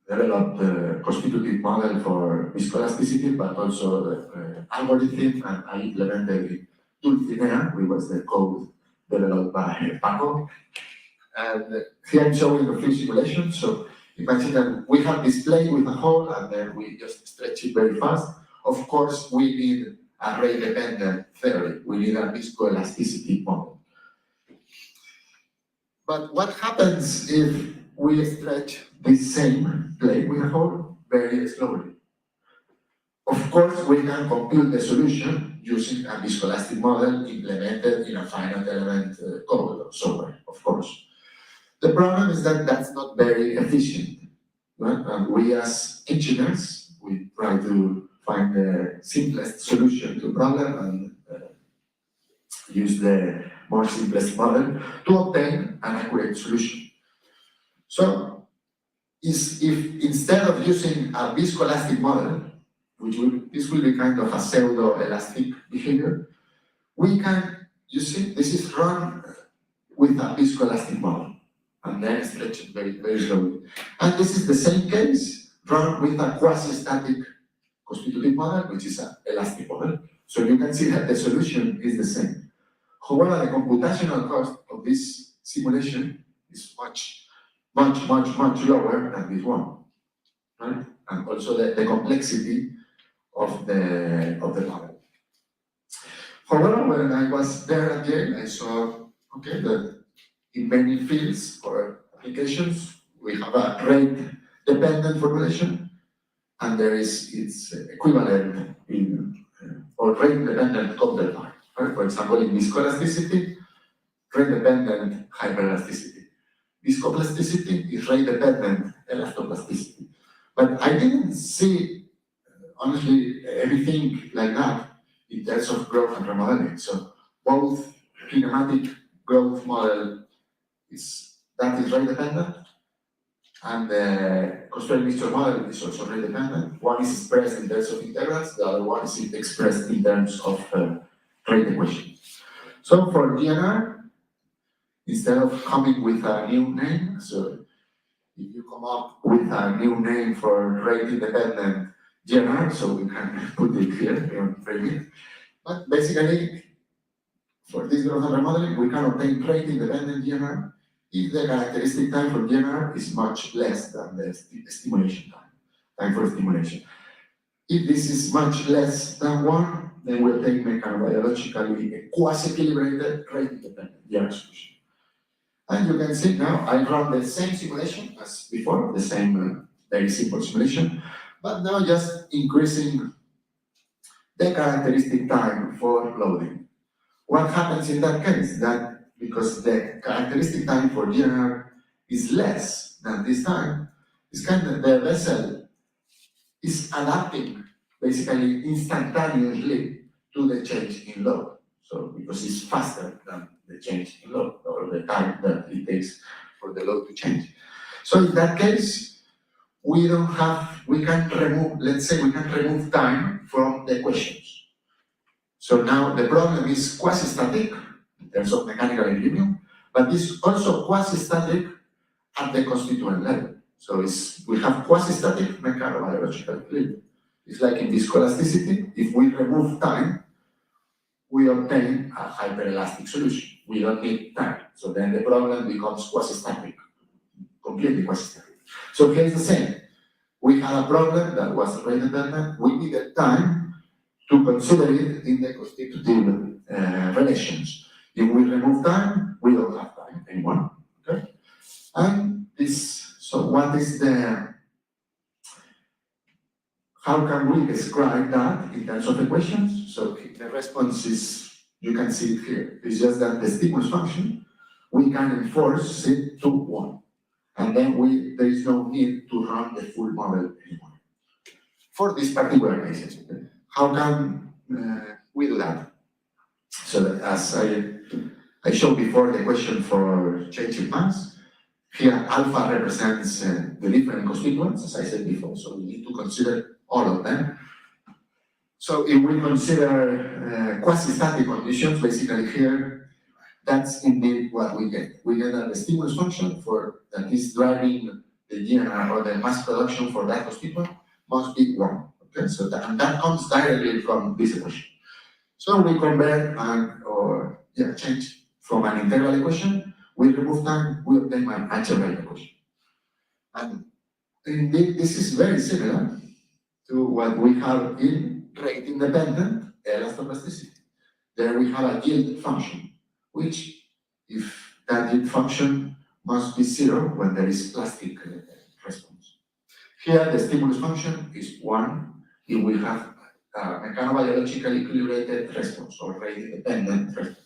developed the constitutive model for viscoelasticity, but also the algorithm, and I implemented it Dulcinea, which was the code developed by Paco. And here I'm showing a few simulations. So imagine that we have this plate with a hole, and then we just stretch it very fast. Of course, we need a rate-dependent theory. We need a viscoelasticity model. But what happens if we stretch this same plate with a hole very slowly? Of course, we can compute the solution using a viscoelastic model implemented in a finite element code or software, of course. The problem is that that's not very efficient. Right? And we as engineers, we try to find the simplest solution to a problem and use the more simplest model to obtain an accurate solution. So, if instead of using a viscoelastic model, this will be kind of a pseudo-elastic behavior, we can, you see, this is run with a viscoelastic model, and then stretch it very, very slowly. And this is the same case run with a quasi-static constitutive model, which is an elastic model. So you can see that the solution is the same. However, the computational cost of this simulation is much lower than this one, right? And also the complexity of the model. However, when I was there at Yale, I saw, okay, that in many fields or applications, we have a rate-dependent formulation, and there is its equivalent in, or rate-dependent counterpart. Right? For example, in viscoelasticity, rate-dependent hyperelasticity. Viscoplasticity is rate-dependent elastoplasticity. But I didn't see honestly, everything like that in terms of growth and remodeling. So both kinematic growth model is rate dependent, and the constraint mixture model is also rate dependent. One is expressed in terms of integrals, the other one is expressed in terms of rate equation. So for GNR, instead of coming with a new name, so if you come up with a new name for rate independent GNR, so we can put it here in framing. But basically, for this growth and remodeling, we can obtain rate independent GNR if the characteristic time for GNR is much less than the stimulation time for stimulation. If this is much less than 1, then we obtain mechanobiologically a quasi-equilibrated rate independent GNR solution. And you can see now I run the same simulation as before, the same very simple simulation, but now just increasing the characteristic time for loading. What happens in that case? That because the characteristic time for GNR is less than this time, it's kind of the vessel is adapting basically instantaneously to the change in load. So because it's faster than the change in load or the time that it takes for the load to change. So in that case, we can remove time from the equations. So now the problem is quasi-static in terms of mechanical equilibrium, but it's also quasi-static at the constituent level. So we have quasi-static mechanobiological equilibrium. It's like in viscoelasticity, if we remove time, we obtain a hyperelastic solution. We don't need time. So then the problem becomes quasi-static, completely quasi-static. So here's the same. We had a problem that was rate dependent. We needed time to consider it in the constitutive relations. If we remove time, we don't have time anymore. Okay? And so what is how can we describe that in terms of equations? So the response is, you can see it here. It's just that the stimulus function, we can enforce it to 1. And then there is no need to run the full model anymore. For these particular cases, okay? How can we do that? So as I showed before the question for change in mass, here alpha represents the different constituents, as I said before, so we need to consider all of them. So if we consider quasi-static conditions, basically here, that's indeed what we get. We get that the stimulus function that is driving the GNR or the mass production for that constituent must be 1. Okay, so that comes directly from this equation. So we convert change from an integral equation, we remove time, we obtain an algebraic equation. And indeed, this is very similar to what we have in rate independent elastoplasticity. There we have a yield function, which if that yield function must be 0 when there is plastic response. Here the stimulus function is 1 if we have a mechanobiologically equilibrated response or rate independent response.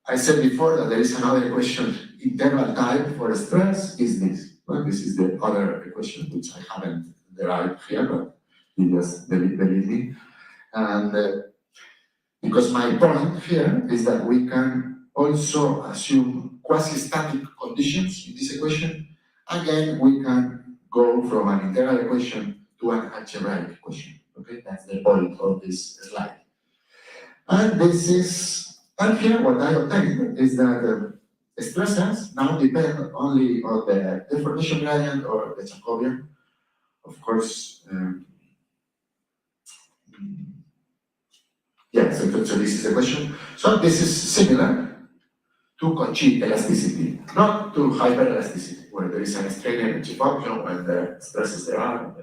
I said before that there is another equation, integral type for stress is this. Well, this is the other equation which I haven't derived here, but you just believe me. And because my point here is that we can also assume quasi-static conditions in this equation. Again, we can go from an integral equation to an algebraic equation. Okay, that's the point of this slide. And here what I obtained is that stresses now depend only on the deformation gradient or the Jacobian. Of course, so this is the question. So this is similar to Cauchy elasticity, not to hyperelasticity, where there is a strain energy function when the stresses there are.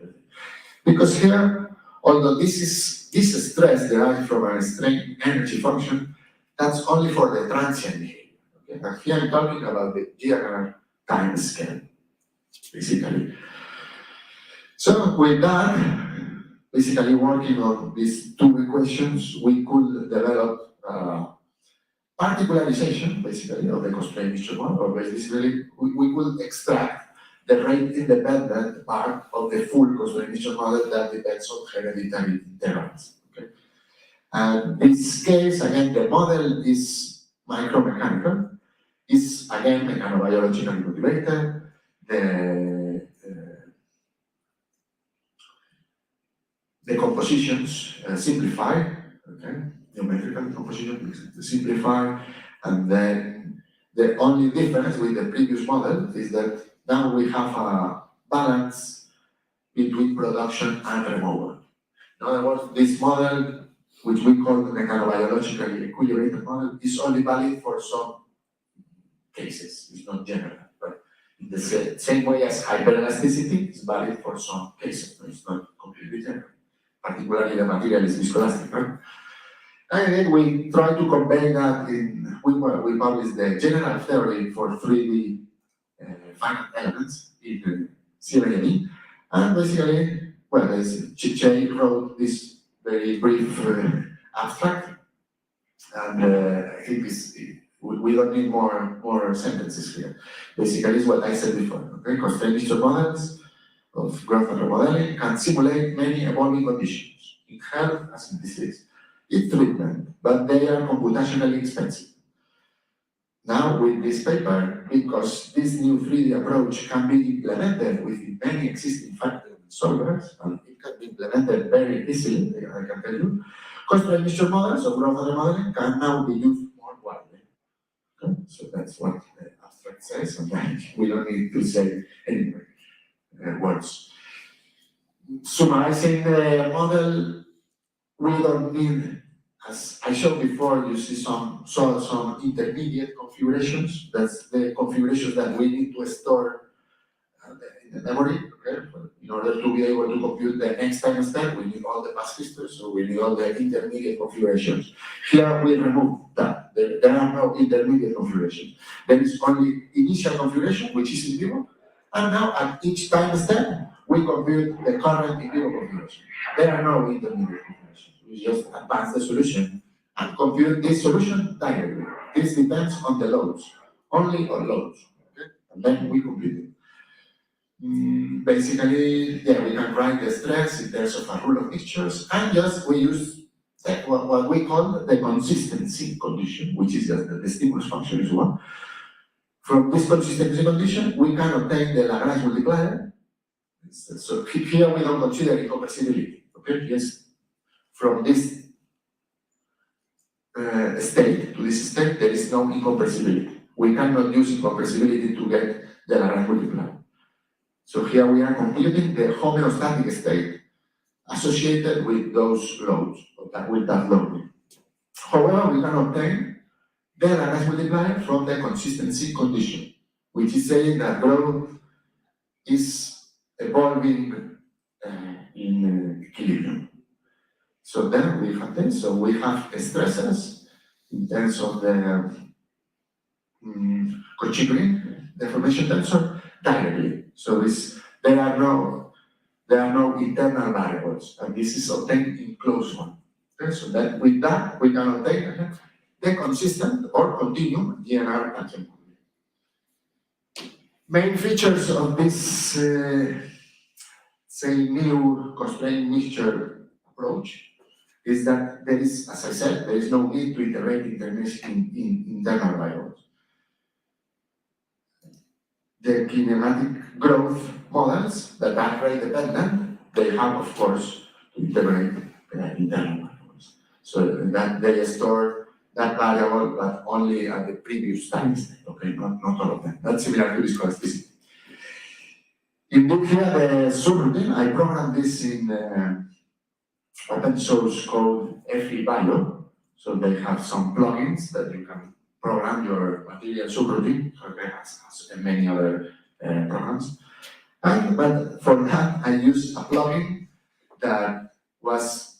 Because here, although this stress derived from a strain energy function, that's only for the transient behavior. Okay? And here I'm talking about the GNR time scale, basically. So with that, basically working on these two equations, we could develop particularization, basically, of the constraint mixture model, or basically we could extract the rate independent part of the full constraint emission model that depends on hereditary intervals. Okay? And this case, again, the model is micromechanical, is again mechanobiologically motivated. The compositions simplify, okay? Geometrical composition simplify, and then the only difference with the previous model is that now we have a balance between production and removal. In other words, this model, which we call the mechanobiologically equilibrated model, is only valid for some cases. It's not general, but in the same way as hyperelasticity is valid for some cases, but it's not completely general. Particularly the material is viscoelastic, right? And then we try to convey that we publish the general theory for 3D finite elements in CLME, and basically, well, Chiche wrote this very brief abstract, and I think we don't need more sentences here. Basically, it's what I said before, okay? Constraint mixture models of growth and remodeling can simulate many evolving conditions in health as in disease. It's treatment, but they are computationally expensive. Now, with this paper, because this new 3D approach can be implemented within many existing factor solvers, and it can be implemented very easily, I can tell you, constraint mixture models of growth and remodeling can now be used more widely. Okay? So that's what the abstract says, and we don't need to say any words. Summarizing the model, we don't need, as I showed before, you see some intermediate configurations. That's the configurations that we need to store in the memory, okay? In order to be able to compute the next time step, we need all the past history, so we need all the intermediate configurations. Here we remove that. There are no intermediate configurations. There is only initial configuration, which is in vivo, and now at each time step, we compute the current in vivo configuration. There are no intermediate configurations. We just advance the solution and compute this solution directly. This depends on the loads, only on loads, okay? And then we compute it. Basically, yeah, we can write the stress in terms of a rule of mixtures, and just we use what we call the consistency condition, which is just the stimulus function is one. From this consistency condition, we can obtain the Lagrange multiplier. So here we don't consider incompressibility, okay? Yes, from this state to this state, there is no incompressibility. We cannot use incompressibility to get the Lagrange multiplier. So here we are computing the homeostatic state associated with those loads, with that load. However, we can obtain the Lagrange multiplier from the consistency condition, which is saying that growth is evolving in equilibrium. So then we have this. So we have stresses in terms of the Cauchy-Green deformation tensor directly. So there are no internal variables, and this is obtained in closed form. Okay, so that with that we can obtain the consistent or continuum GNR tangent. Main features of this say new constraint mixture approach is that there is, as I said, there is no need to iterate in internal variables. The kinematic growth models that are rate dependent, they have, of course, to integrate internal variables. So that they store that variable, but only at the previous time state, okay, not all of them. That's similar to viscoelasticity. Indeed, here the subroutine, I programmed this in open source code FreeBio. So they have some plugins that you can program your material subroutine, okay, as many other programs. But for that, I used a plugin that was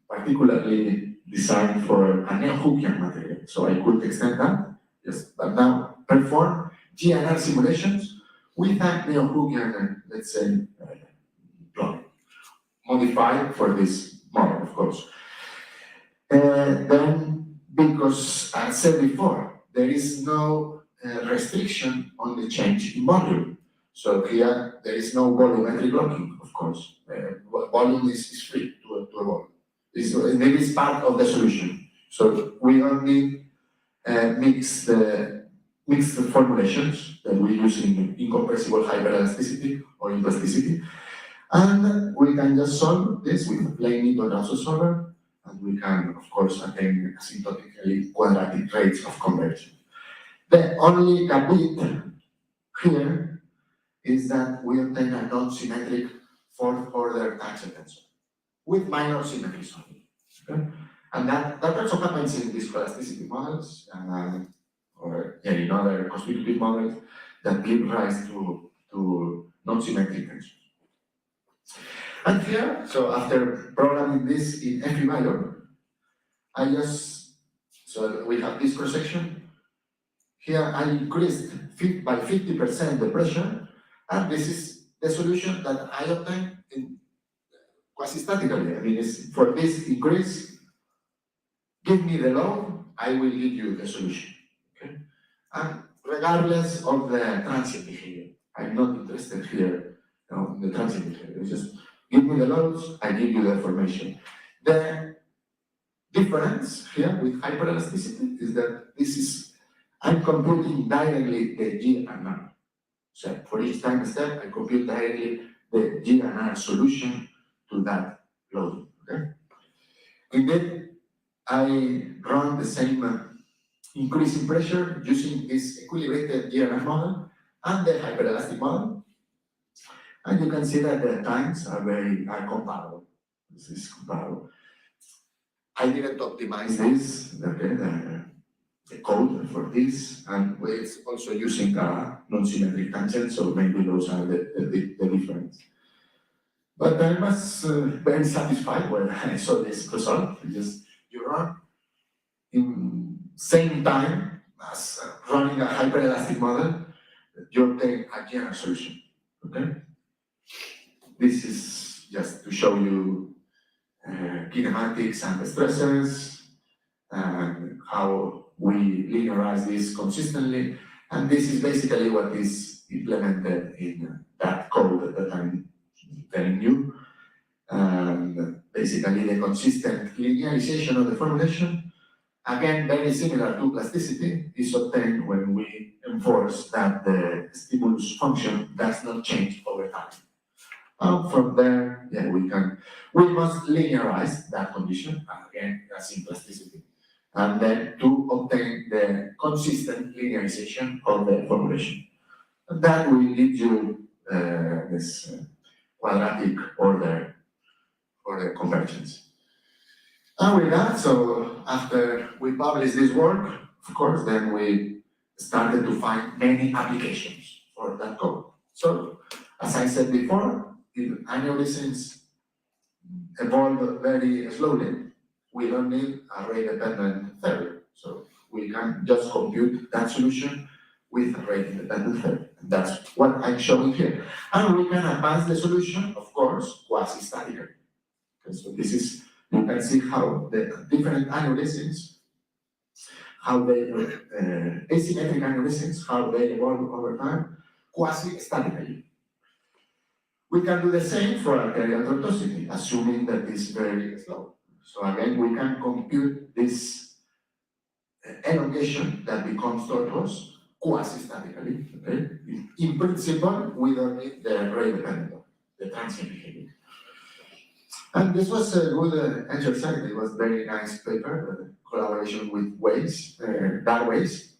particularly designed for a neo-Hookean material. So I could extend that, yes, but now perform GNR simulations with a neo-Hookean, let's say, plugin, modified for this model, of course. Then, because I said before, there is no restriction on the change in volume. So here, there is no volumetric locking, of course. Volume is free to evolve. Maybe it's part of the solution. So we only mix the formulations that we use in incompressible hyperelasticity or elasticity. And we can just solve this with a plain Newton-Raphson solver, and we can, of course, attain asymptotically quadratic rates of conversion. The only caveat here is that we obtain a non-symmetric fourth-order tangent tensor with minor symmetries only. Okay? And that also happens in viscoelasticity models or in other constitutive models that give rise to non-symmetric tensors. And here, so after programming this in FEValor, so we have this cross section. Here I increased by 50% the pressure, and this is the solution that I obtained in quasi-statically. I mean, for this increase, give me the load, I will give you the solution. Okay? And regardless of the transient behavior, I'm not interested here in the transient behavior. It's just give me the loads, I give you the formation. The difference here with hyperelasticity is that I'm computing directly the G and R. So for each time step, I compute directly the G and R solution to that load. Okay? Indeed, I run the same increase in pressure using this equilibrated G and R model and the hyperelastic model. And you can see that the times are comparable. This is comparable. I didn't optimize this, okay, the code for this, and it's also using a non-symmetric tangent, so maybe those are the difference. But I was very satisfied when I saw this result, because you run in same time as running a hyperelastic model, you obtain a general solution, okay? This is just to show you kinematics and the stresses, and how we linearize this consistently. And this is basically what is implemented in that code that I'm telling you. And basically the consistent linearization of the formulation, again, very similar to plasticity, is obtained when we enforce that the stimulus function does not change over time. From there, yeah, we must linearize that condition, again, as in plasticity, and then to obtain the consistent linearization of the formulation. And that will give you this quadratic order for the convergence. And with that, so after we published this work, of course, then we started to find many applications for that code. So, as I said before, if aneurysms evolve very slowly, we don't need array-dependent theory. So we can just compute that solution with array-dependent theory. And that's what I'm showing here. And we can advance the solution, of course, quasi-statically. Okay, so this is, you can see how the different aneurysms, how they, asymmetric aneurysms, how they evolve over time, quasi-statically. We can do the same for arterial tortuosity, assuming that it's very slow. So again, we can compute this elongation that becomes tortuous quasi-statically. Okay? In principle, we don't need the array-dependent, the transient behavior. And this was a good exercise. It was a very nice paper, collaboration with Waze, that Waze.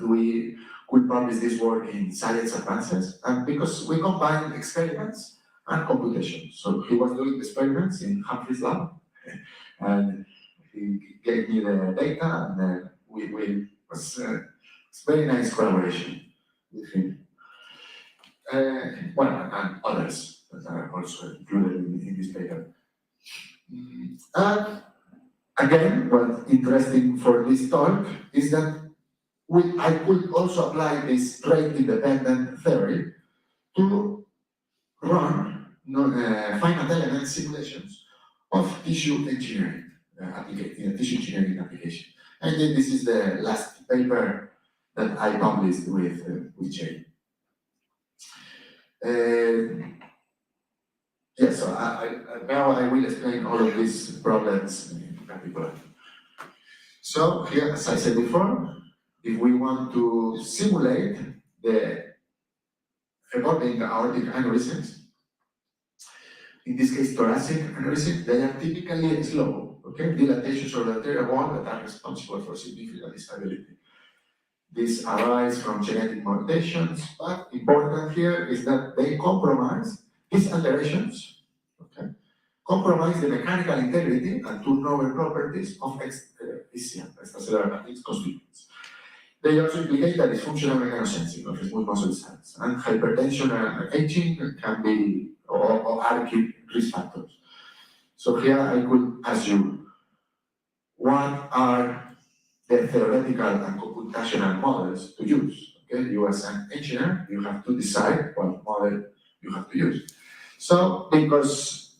We could publish this work in Science Advances, and because we combined experiments and computation. So he was doing experiments in Humphrey's lab, and he gave me the data, and it's very nice collaboration with him. Well, and others that are also included in this paper. And again, what's interesting for this talk is that I could also apply this rate-independent theory to run finite element simulations of tissue engineering application. And then this is the last paper that I published with Jay. Yes, so now I will explain all of these problems in particular. So here, as I said before, if we want to simulate the evolving aortic aneurysms, in this case thoracic aneurysms, they are typically slow, okay? Dilatations of the arterial wall that are responsible for significant disability. These arise from genetic mutations, but important here is that they compromise these alterations, okay? Compromise the mechanical integrity and turnover properties of ECM, extracellular matrix constituents. They also implicate the dysfunctional mechanosensing of smooth muscle cells, and hypertension and aging can be or are key risk factors. So here I could ask you, what are the theoretical and computational models to use? Okay, you as an engineer, you have to decide what model you have to use. So, because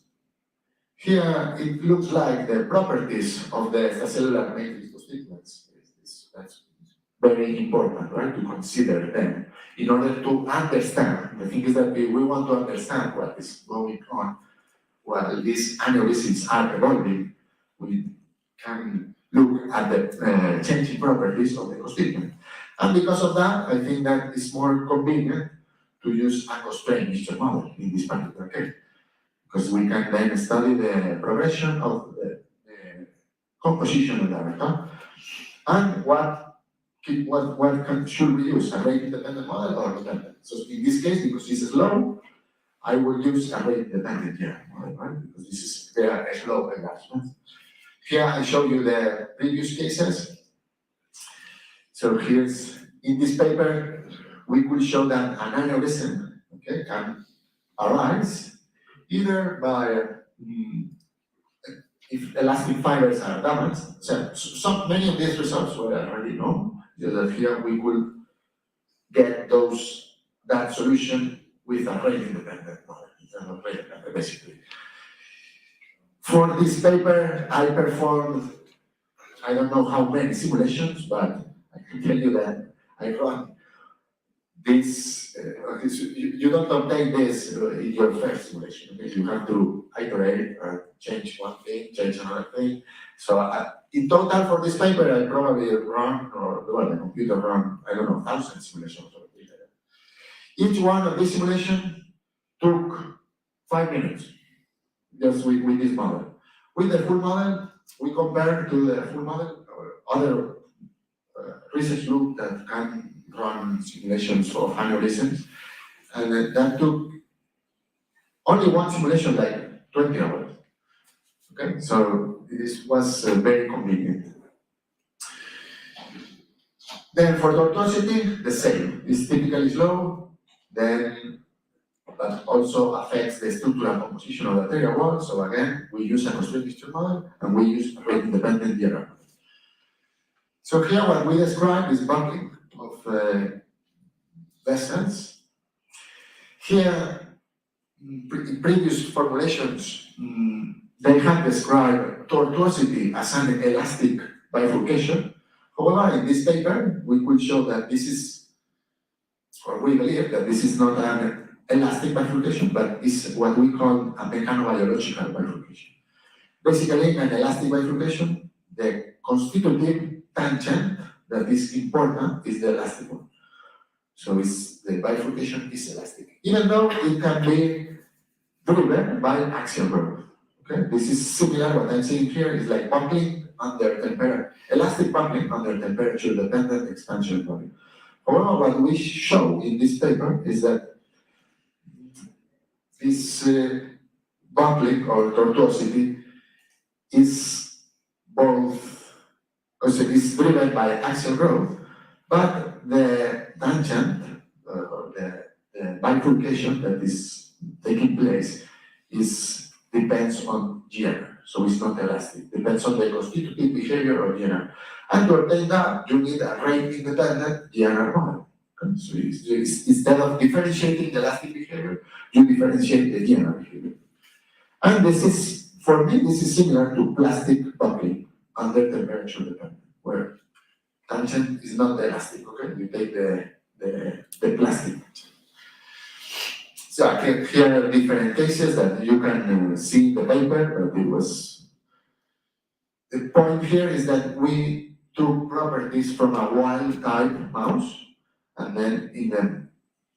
here it looks like the properties of the extracellular matrix constituents, that's very important, right, to consider them in order to understand. The thing is that we want to understand what is going on while these aneurysms are evolving. We can look at the changing properties of the constituent. And because of that, I think that it's more convenient to use a constrained mixture model in this particular case, because we can then study the progression of the composition of the aorta and should we use, a rate-independent model or dependent? So in this case, because it's slow, I will use a rate-independent model, right? Because they are slow enlargements. Here I show you the previous cases. So here's, in this paper, we will show that an aneurysm, okay, can arise either by if elastic fibers are damaged. So many of these results were already known. So that here we will get that solution with a rate-independent model, basically. For this paper, I performed, I don't know how many simulations, but I can tell you that I run this, you don't obtain this in your first simulation, because you have to iterate, change one thing, change another thing. So in total for this paper, I probably run, the computer run, I don't know, 1,000 simulations. Each one of these simulations took 5 minutes, just with this model. With the full model, we compare to the full model or other research group that can run simulations of aneurysms, and that took only one simulation, like 20 hours. Okay, so this was very convenient. Then for tortuosity, the same. It's typically slow, then that also affects the structural composition of the arterial wall. So again, we use a constrained mixture model and we use a rate-independent DRR. So here what we describe is buckling of vessels. Here, in previous formulations, they have described tortuosity as an elastic bifurcation. However, in this paper, we could show that this is, or we believe that this is not an elastic bifurcation, but is what we call a mechanobiological bifurcation. Basically, in an elastic bifurcation, the constitutive tangent that is important is the elastic one. So the bifurcation is elastic, even though it can be driven by axial growth. Okay, this is similar. What I'm saying here is like buckling under temperature, elastic buckling under temperature-dependent expansion volume. However, what we show in this paper is that this buckling or tortuosity is both, also is driven by axial growth, but the tangent or the bifurcation that is taking place depends on GNR, so it's not elastic. Depends on the constitutive behavior of GNR. And to obtain that, you need a rate-independent GNR model. Okay? So instead of differentiating the elastic behavior, you differentiate the GNR behavior. And this is, for me, this is similar to plastic buckling under temperature dependent, where tangent is not elastic, okay? You take the plastic. So here are different cases that you can see in the paper, but it was. The point here is that we took properties from a wild type mouse, and then in the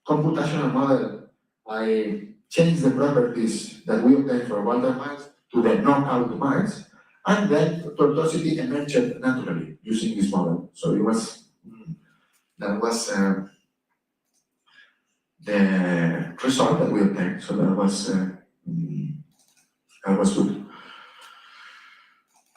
computational model, I changed the properties that we obtained for wild type mice to the knockout mice, and then tortuosity emerged naturally using this model. So it was, that was the result that we obtained. So that was good.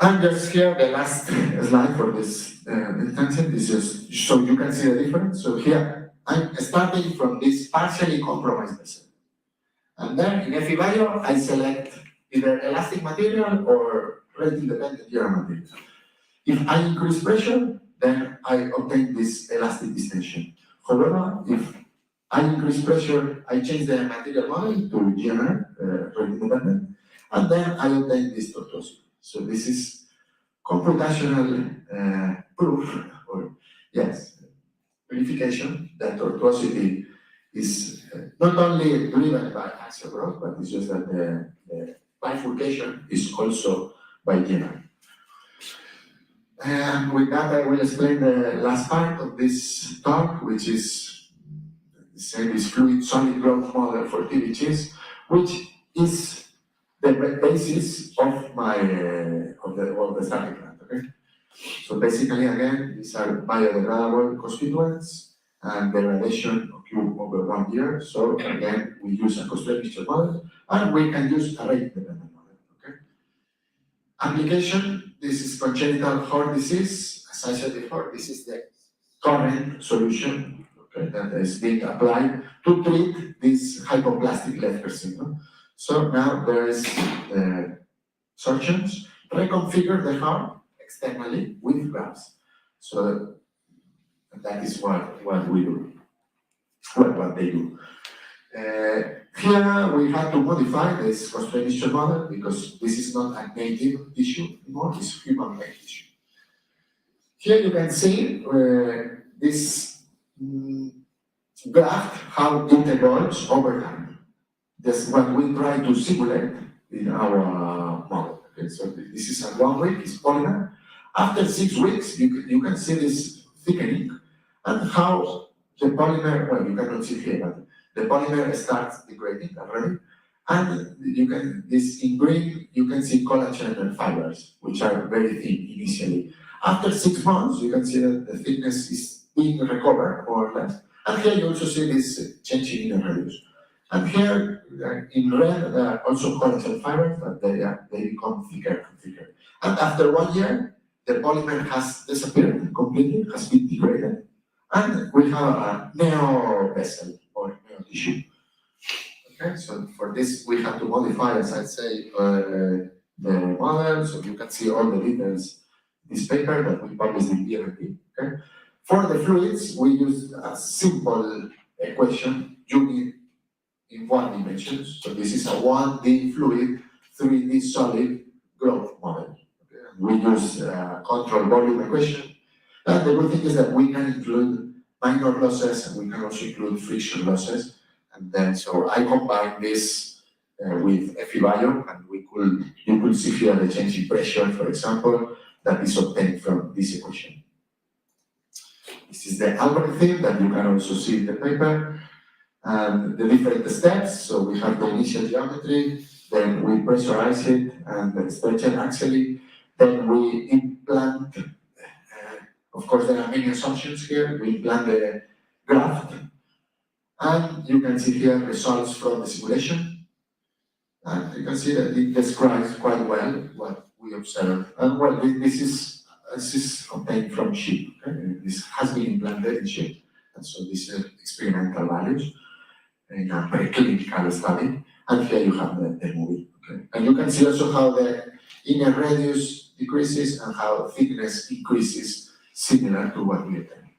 And just here, the last slide for this intensive, this is just so you can see the difference. So here, I'm starting from this partially compromised vessel. And then in FEBio, I select either elastic material or rate-independent general material. If I increase pressure, then I obtain this elastic distension. However, if I increase pressure, I change the material model to GMR, rate-independent, and then I obtain this tortuosity. So this is computational proof, or yes, verification that tortuosity is not only driven by axial growth, but it's just that the bifurcation is also by GMR. And with that, I will explain the last part of this talk, which is this fluid solid growth model for TVGs, which is the basis of my of the starting plant. Okay, so basically, again, these are biodegradable constituents, and degradation occurs over 1 year. So again, we use a constraint mixture model, and we can use a rate-dependent model. Okay. Application: this is congenital heart disease. As I said before, this is the current solution, okay, that is being applied to treat this hypoplastic left syndrome. So now there is surgeons reconfigure the heart externally with grafts. So that is what we do, what they do. Here we have to modify this constraint mixture model because this is not a native tissue anymore, it's human-made tissue. Here you can see this graph, how it evolves over time. That's what we try to simulate in our model. Okay, so this is at 1 week, it's polymer. After 6 weeks, you can see this thickening and how the polymer, well, you cannot see here, but the polymer starts degrading already. And you can, this in green, you can see collagen fibers, which are very thin initially. After 6 months, you can see that the thickness is being recovered more or less. And here you also see this changing in the radius. And here in red, there are also collagen fibers, but they become thicker and thicker. And after 1 year, the polymer has disappeared completely, has been degraded. And we have a neo vessel or neo tissue. Okay, so for this, we have to modify, as I say, the model, so you can see all the details. This paper that we published in BMP. Okay? For the fluids, we use a simple equation, unit in 1 dimension. So this is a 1D fluid, 3D solid growth model. Okay? We use a control volume equation. And the good thing is that we can include minor losses and we can also include friction losses. And then, so I combine this with FEBio, and you could see here the change in pressure, for example, that is obtained from this equation. This is the algorithm that you can also see in the paper. And the different steps, so we have the initial geometry, then we pressurize it and then stretch it axially, then we implant, of course there are many assumptions here, we implant the graft, and you can see here results from the simulation. And you can see that it describes quite well what we observe. And well, this is obtained from sheep. Okay? This has been implanted in sheep. And so these are experimental values in a preclinical study. And here you have the movie. Okay? And you can see also how the inner radius decreases and how thickness increases, similar to what we obtained.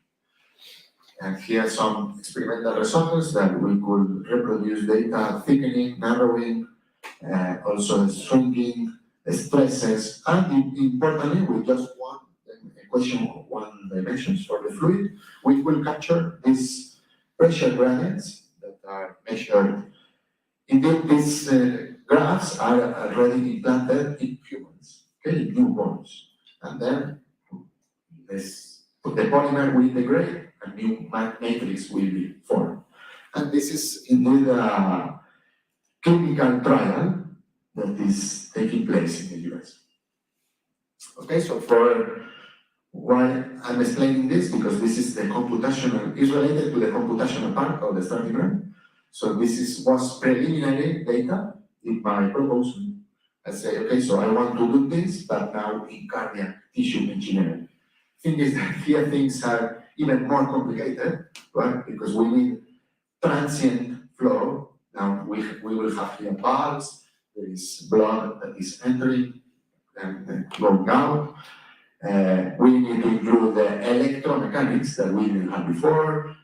And here are some experimental results that we could reproduce data thickening, narrowing, also shrinking, stresses, and importantly, with just one equation of 1 dimension for the fluid, we will capture these pressure gradients that are measured indeed, these graphs are already implanted in humans, okay, in newborns. And then the polymer will degrade, a new matrix will be formed. And this is indeed a clinical trial that is taking place in the US. Okay, so for why I'm explaining this, because this is the computational, is related to the computational part of the starting graph. So this was preliminary data in my proposal. I say, okay, so I want to do this, but now in cardiac tissue engineering. Thing is that here things are even more complicated, right? Because we need transient flow. Now we will have here valves, there is blood that is entering and going out. We need to include the electromechanics that we didn't have before,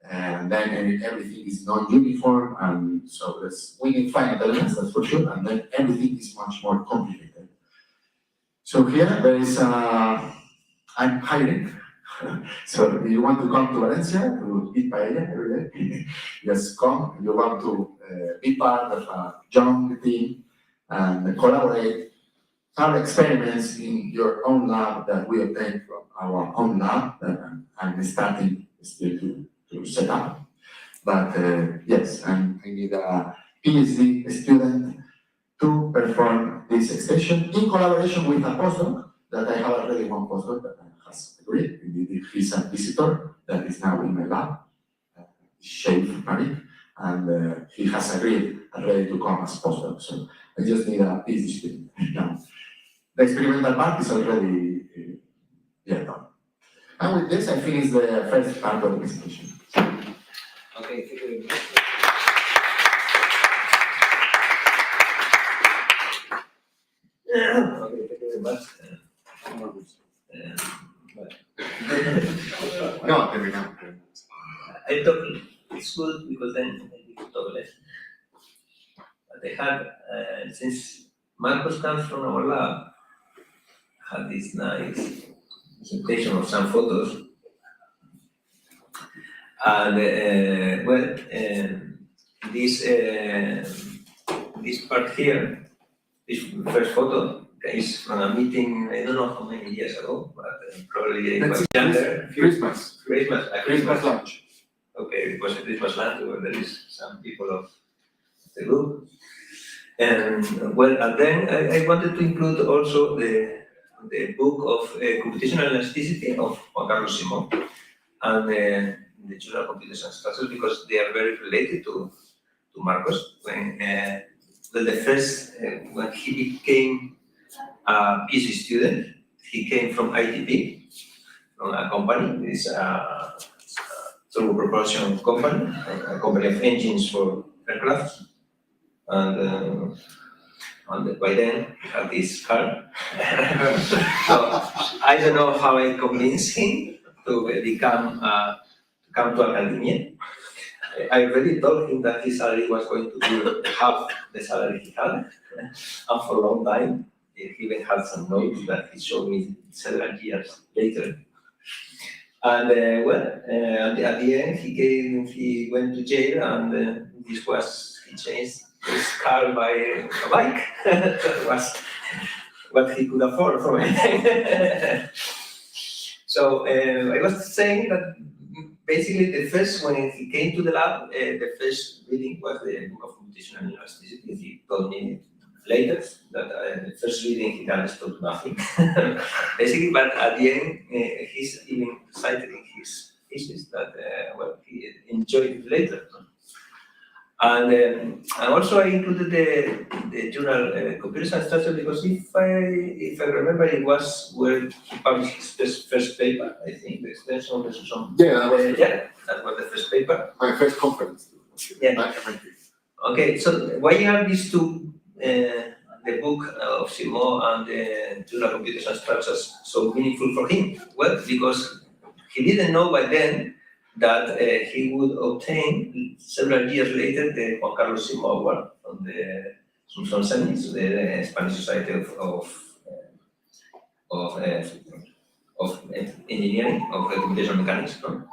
and then everything is non-uniform, and so we need finite elements, that's for sure, and then everything is much more complicated. So here there is I'm hiring. So if you want to come to Valencia to eat paella every day, just come. If you want to be part of a young team and collaborate, have experiments in your own lab that we obtain from our own lab that I'm starting still to set up. But yes, I need a PhD student to perform this extension in collaboration with a postdoc that I have already one postdoc that has agreed. He's a visitor that is now in my lab, Shape Panic, and he has agreed already to come as postdoc. So I just need a PhD student now. The experimental part is already done. And with this, I finish the first part of the presentation. Okay, thank you very much. Okay, thank you very much. No, terminamos. I talk, it's good because then I can talk less. But I had, since Marcos comes from our lab, I had this nice presentation of some photos. And this part here, this first photo is from a meeting, I don't know how many years ago, but probably it was younger. Christmas Christmas lunch. Okay, it was a Christmas lunch where there is some people of the group. And then I wanted to include also the book of computational elasticity of Juan Carlos Simón and the journal Computational Structures, because they are very related to Marcos. When he became a PhD student, he came from ITP, from a company. It's a turbo propulsion company, a company of engines for aircraft. And by then, he had this car. So I don't know how I convinced him to come to academia. I already told him that his salary was going to be half the salary he had, and for a long time, he even had some notes that he showed me several years later. And at the end, he went to jail, and he changed his car by a bike. That was what he could afford from it. So I was saying that basically when he came to the lab, the first reading was the book of computational elasticity. He told me later that the first reading he understood nothing, basically, but at the end, he's even cited in his thesis that he enjoyed it later. And also I included the journal Computational Structure because if I remember, it was where he published his first paper, I think, the extension of the Susan. Yeah, that was the first paper. My first conference. Yeah. Okay, so why are these two, the book of Simón and the journal Computational Structures, so meaningful for him? Well, because he didn't know by then that he would obtain several years later the Juan Carlos Simón Award from the Smithsonian, the Spanish Society of Engineering, of Computational Mechanics. No?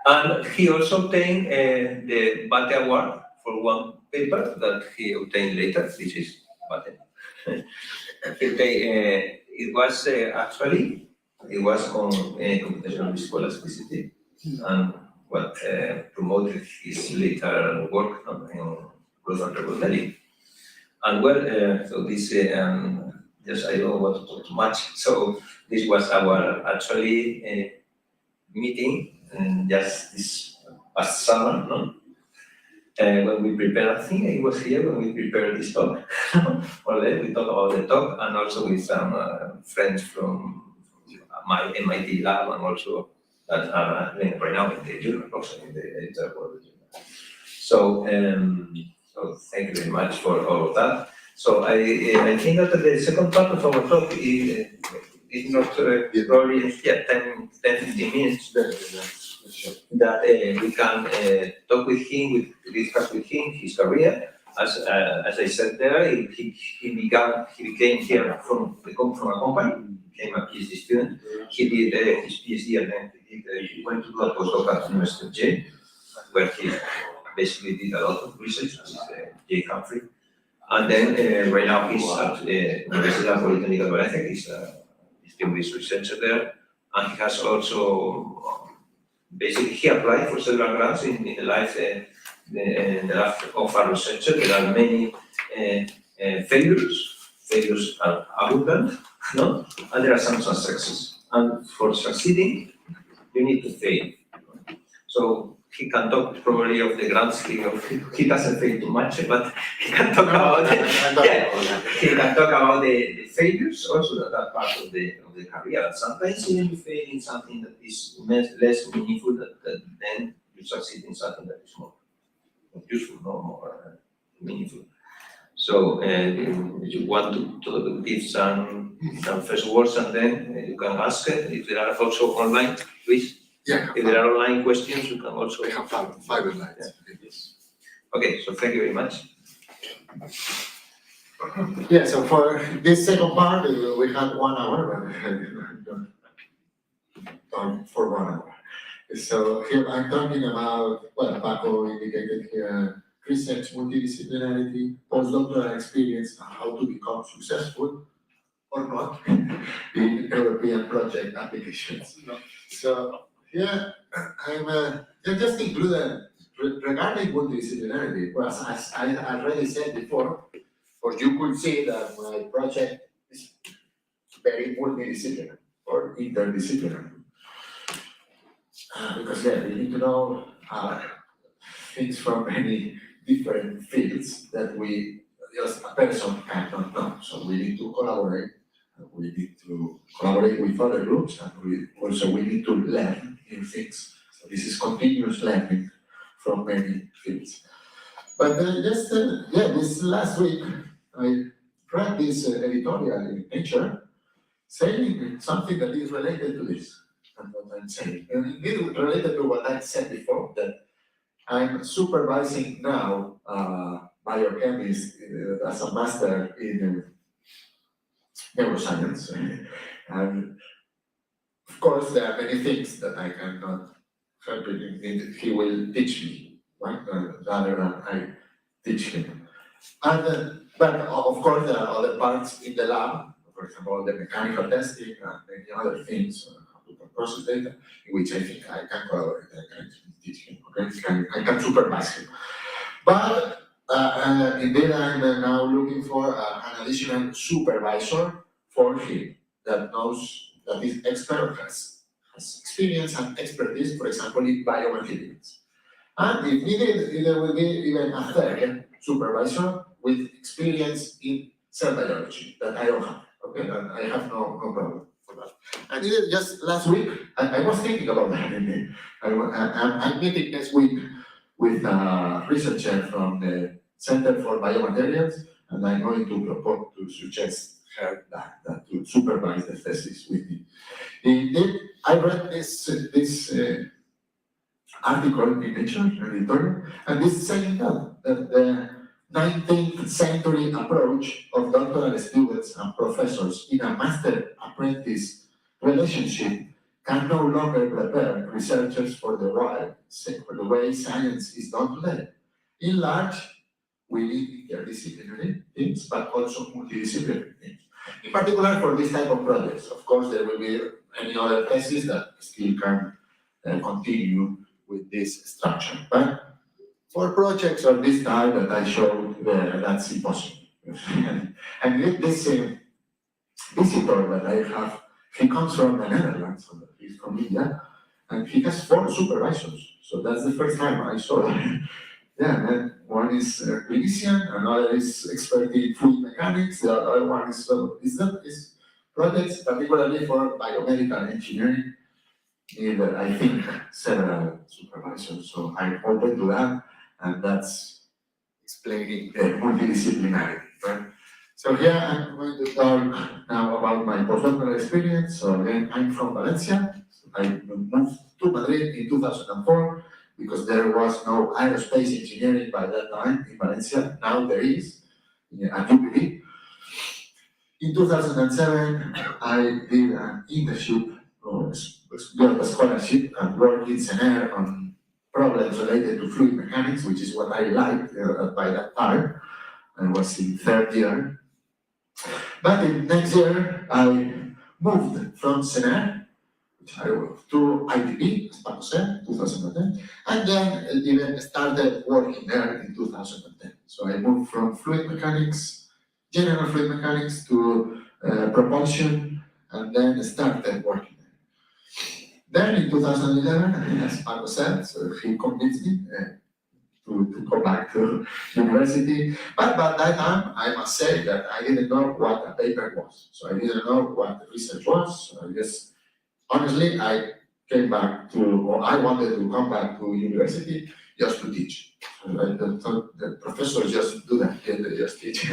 And he also obtained the Bate Award for one paper that he obtained later. This is patent. It was actually it was on computational viscoelasticity and what promoted his later work on growth and remodeling. And well, so this yes, I don't want to talk too much. So this was our actually meeting just this past summer, no? When we prepared, I think I was here when we prepared this talk. Well, then we talked about the talk and also with some friends from my MIT lab and also that are right now in the journal, also in the editor for the journal. So, so thank you very much for all of that. So I think that the second part of our talk is not probably 10, 15 minutes that we can talk with him, discuss with him his career. As I said there, he became here from a company, became a PhD student. He did his PhD and then he went to do a postdoc at the University of Yale, where he basically did a lot of research, as is Jay Humphrey. And then right now he's at the University of Polytechnic of Valencia. He's a distinguished researcher there, and he has also basically he applied for several grants in the life of a researcher. There are many failures are abundant, no? And there are some successes. And for succeeding, you need to fail. So he can talk probably of the grants. He doesn't fail too much, but he can talk about he can talk about the failures also that are part of the career. And sometimes even you fail in something that is less meaningful, that then you succeed in something that is more useful, more meaningful. So if you want to give some first words, and then you can ask it. If there are also online, please. Yeah. If there are online questions, you can also. We have 5 slides. Yes. Okay, so thank you very much. Yeah, so for this second part, we had 1 hour, but for 1 hour. So here I'm talking about, well, Paco indicated here, research, multidisciplinarity, postdoctoral experience, and how to become successful or not in European project applications. So here I'm just included regarding multidisciplinarity, because as I already said before, or you could see that my project is very multidisciplinary or interdisciplinary. Because we need to know things from many different fields that we, just a person cannot know. So we need to collaborate. We need to collaborate with other groups, and we need to learn new things. So this is continuous learning from many fields. But this last week, I read this editorial in Nature saying something that is related to this, and what I'm saying. And it is related to what I said before, that I'm supervising now biochemists as a master in neuroscience. And of course, there are many things that I cannot help him. He will teach me, right? Rather than I teach him. And but of course, there are other parts in the lab, for example, the mechanical testing and many other things, how to process data, in which I think I can collaborate, I can teach him, okay? I can supervise him. But indeed, I'm now looking for an additional supervisor for him that knows, that is expert, has experience and expertise, for example, in biomaterials. And if needed, there will be even a third supervisor with experience in cell biology that I don't have. Okay, and I have no problem for that. And even just last week, I was thinking about that. I'm meeting next week with a researcher from the Center for Biomaterials, and I'm going to propose to suggest her that to supervise the thesis with me. Indeed, I read this article in Nature editorial, and this is saying that the 19th century approach of doctoral students and professors in a master-apprentice relationship can no longer prepare researchers for the way science is done today. In large, within interdisciplinary teams, but also multidisciplinary teams. In particular, for this type of projects, of course, there will be any other thesis that still can continue with this structure. But for projects of this type that I showed, that's impossible. And this visitor that I have, he comes from the Netherlands, so he's from India, and he has 4 supervisors. So that's the first time I saw him. Yeah, and one is clinician, another is expert in fluid mechanics, the other one is projects particularly for biomedical engineering need, I think, several supervisors. So I'm open to that, and that's explaining the multidisciplinarity, right? So here I'm going to talk now about my postdoctoral experience. So again, I'm from Valencia. I moved to Madrid in 2004 because there was no aerospace engineering by that time in Valencia. Now there is at UPV. In 2007, I did an internship, got a scholarship, and worked in CENER on problems related to fluid mechanics, which is what I liked by that time. I was in 3rd year. But in next year, I moved from CENER to ITP, as Paco said, 2010, and then even started working there in 2010. So I moved from fluid mechanics, general fluid mechanics, to propulsion, and then started working there. Then in 2011, as Paco said, so he convinced me to go back to university. But by that time, I must say that I didn't know what a paper was. So I didn't know what the research was. So I just, honestly, I came back to, or I wanted to come back to university just to teach. So the professors just do that, they just teach.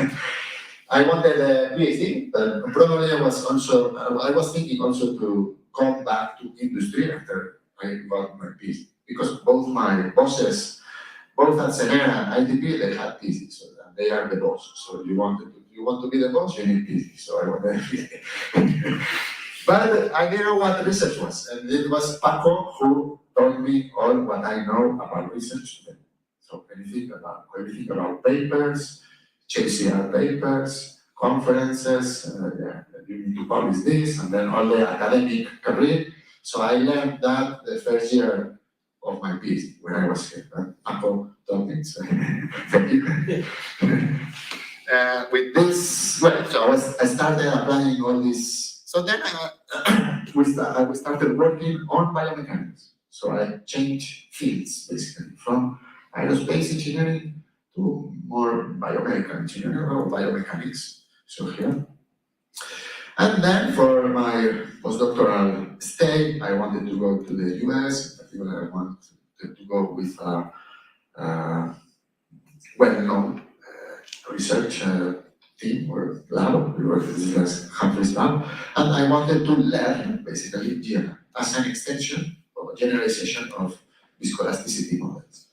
I wanted a PhD, but probably I was thinking also to come back to industry after I got my PhD, because both my bosses, both at CENER and ITP, they had PhD, so they are the boss. So you want to be the boss, you need PhD. So I wanted a PhD. But I didn't know what the research was, and it was Paco who told me all what I know about research today. So everything about papers, JCR papers, conferences, you need to publish this, and then all the academic career. So I learned that the first year of my PhD when I was here. Paco told me, so thank you. With this, well, so I started applying all this. So then we started working on biomechanics. So I changed fields, basically, from aerospace engineering to more biomedical engineering or biomechanics. So here. And then for my postdoctoral stay, I wanted to go to the US. In particular, I wanted to go with a well-known research team or lab. We worked with this Humphrey's lab. And I wanted to learn, basically, GNR as an extension or a generalization of viscoelasticity models.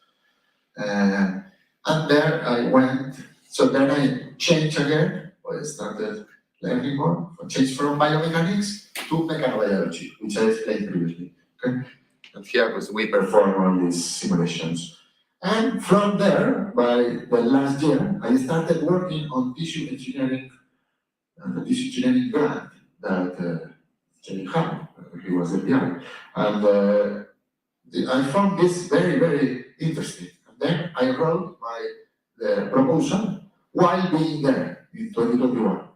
And there I went, so then I changed again, I started learning more, changed from biomechanics to mechanobiology, which I explained previously. Okay? And here we perform all these simulations. And from there, by the last year, I started working on tissue engineering, the tissue engineering grant that Jenny had, he was the PI. And I found this very, very interesting. Then I wrote my proposal while being there in 2021.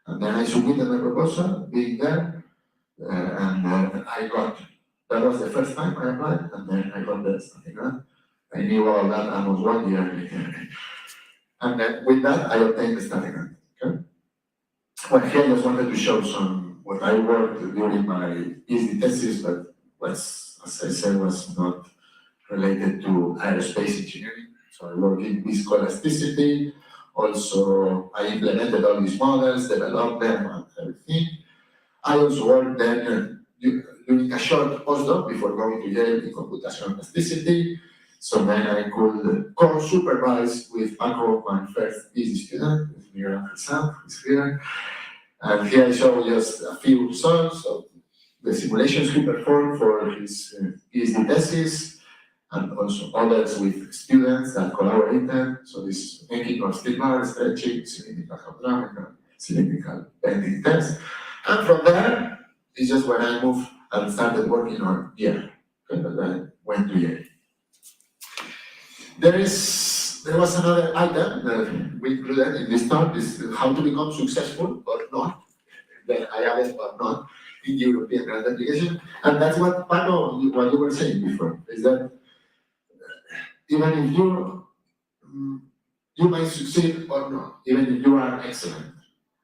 And then I submitted my proposal, being there, and I got, that was the first time I applied, and then I got the starting grant. I knew all that almost 1 year later. And then with that, I obtained the starting grant. Okay? Well, here I just wanted to show some what I worked during my PhD thesis, but was, as I said, was not related to aerospace engineering. So I worked in viscoelasticity. Also, I implemented all these models, developed them, and everything. I also worked then during a short postdoc before going to Yale in computational plasticity. So then I could co-supervise with Paco, my first PhD student, with Mira herself, who's here. And here I show just a few results of the simulations he performed for his PhD thesis. and also others with students that collaborated. So this making of stick bar, stretching, cylindrical hydraulic, cylindrical bending test. And from there, it's just when I moved and started working on year. Okay, but I went to year. There was another item that we included in this talk, is how to become successful or not, that I added or not, in European grant application. And that's what Paco, what you were saying before, is that even if you might succeed or not, even if you are excellent.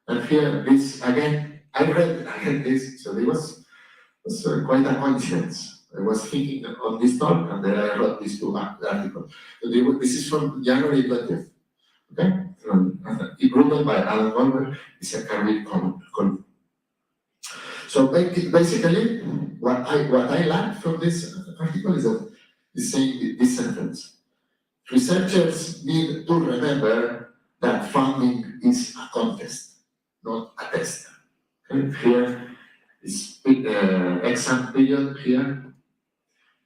And here, this, again, I read again this, so it was quite a coincidence. I was thinking on this talk, and then I wrote these two articles. So this is from January 20th, okay? Written by Alan Goldberg, it's a career column. So basically, what I learned from this article is that it's saying this sentence. Researchers need to remember that funding is a contest, not a test. Okay? Here is exam period here.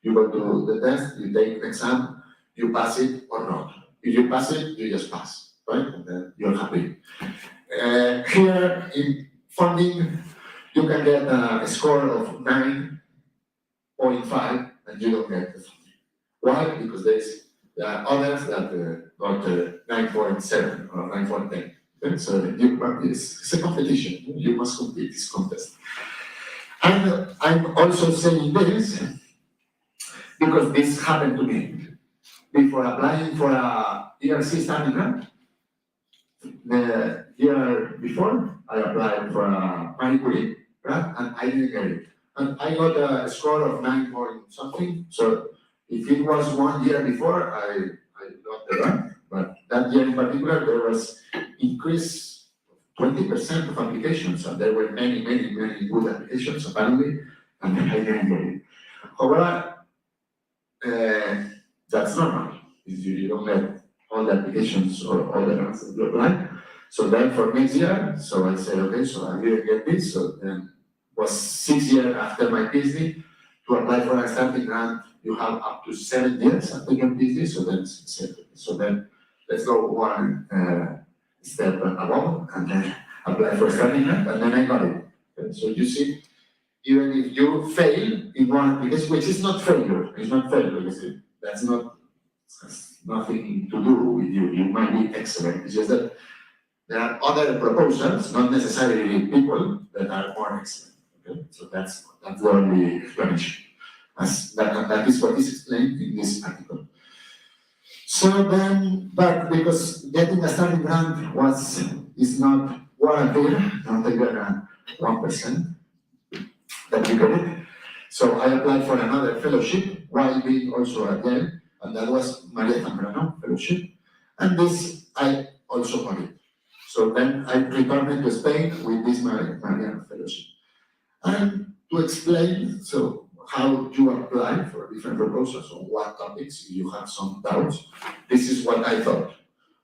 You go to the test, you take the exam, you pass it or not. If you pass it, you just pass, right? And then you're happy. Here in funding, you can get a score of 9.5 and you don't get the funding. Why? Because there are others that got 9.7 or 9.10. Okay? So it's a competition. You must complete this contest. And I'm also saying this because this happened to me. Before applying for a ERC study grant, the year before, I applied for a Marie Curie grant and I didn't get it. And I got a score of 9 point something. So if it was 1 year before, I got the grant. But that year in particular, there was increase 20% of applications, and there were many good applications apparently, and I didn't get it. However, that's normal. You don't get all the applications or all the grants that you apply. So then for next year, so I said, okay, so I didn't get this. So then was 6 years after my PhD to apply for a starting grant. You have up to 7 years after your PhD. So then let's go one step above and then apply for a starting grant, and then I got it. Okay, so you see, even if you fail in one application, which is not failure, it's not failure, you see, that's nothing to do with you. You might be excellent. It's just that there are other proposals, not necessarily people, that are more excellent. Okay, so that's the only explanation. That is what is explained in this article. So then, but because getting a starting grant is not guaranteed, not even 1% that you get it. So I applied for another fellowship while being also at Yale, and that was Maria Zambrano fellowship. And this I also got it. So then I returned to Spain with this Mariano fellowship. And to explain, so how you apply for different proposals on what topics, if you have some doubts, this is what I thought.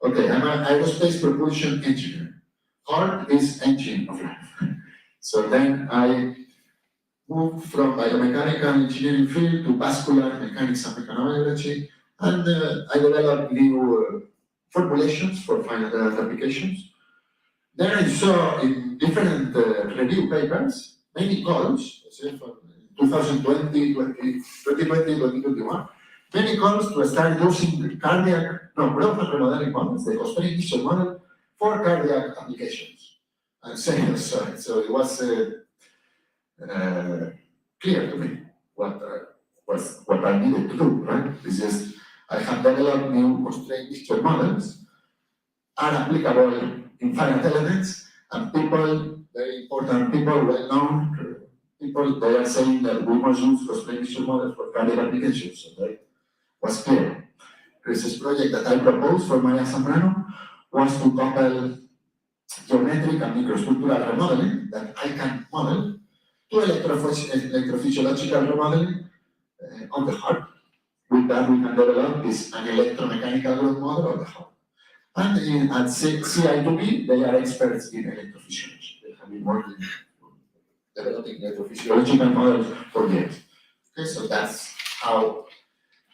Okay, I'm an aerospace propulsion engineer. Heart is engine of life. So then I moved from biomechanical engineering field to vascular mechanics and mechanobiology, and I developed new formulations for final applications. Then I saw in different review papers, many calls, from 2020, 2021, many calls to start using growth remodeling models, the constraint tissue model, for cardiac applications. And so it was clear to me what I needed to do, right? It's just, I have developed new constraint tissue models, are applicable in finite elements, and people, very important people, well-known people, they are saying that we must use constraint tissue models for cardiac applications, so that was clear. Research project that I proposed for Maria Zambrano was to couple geometric and microstructural remodeling that I can model to electrophysiological remodeling on the heart. With that, we can develop an electromechanical growth model of the heart. And at CI2B, they are experts in electrophysiology. They have been working developing electrophysiological models for years. Okay, so that's how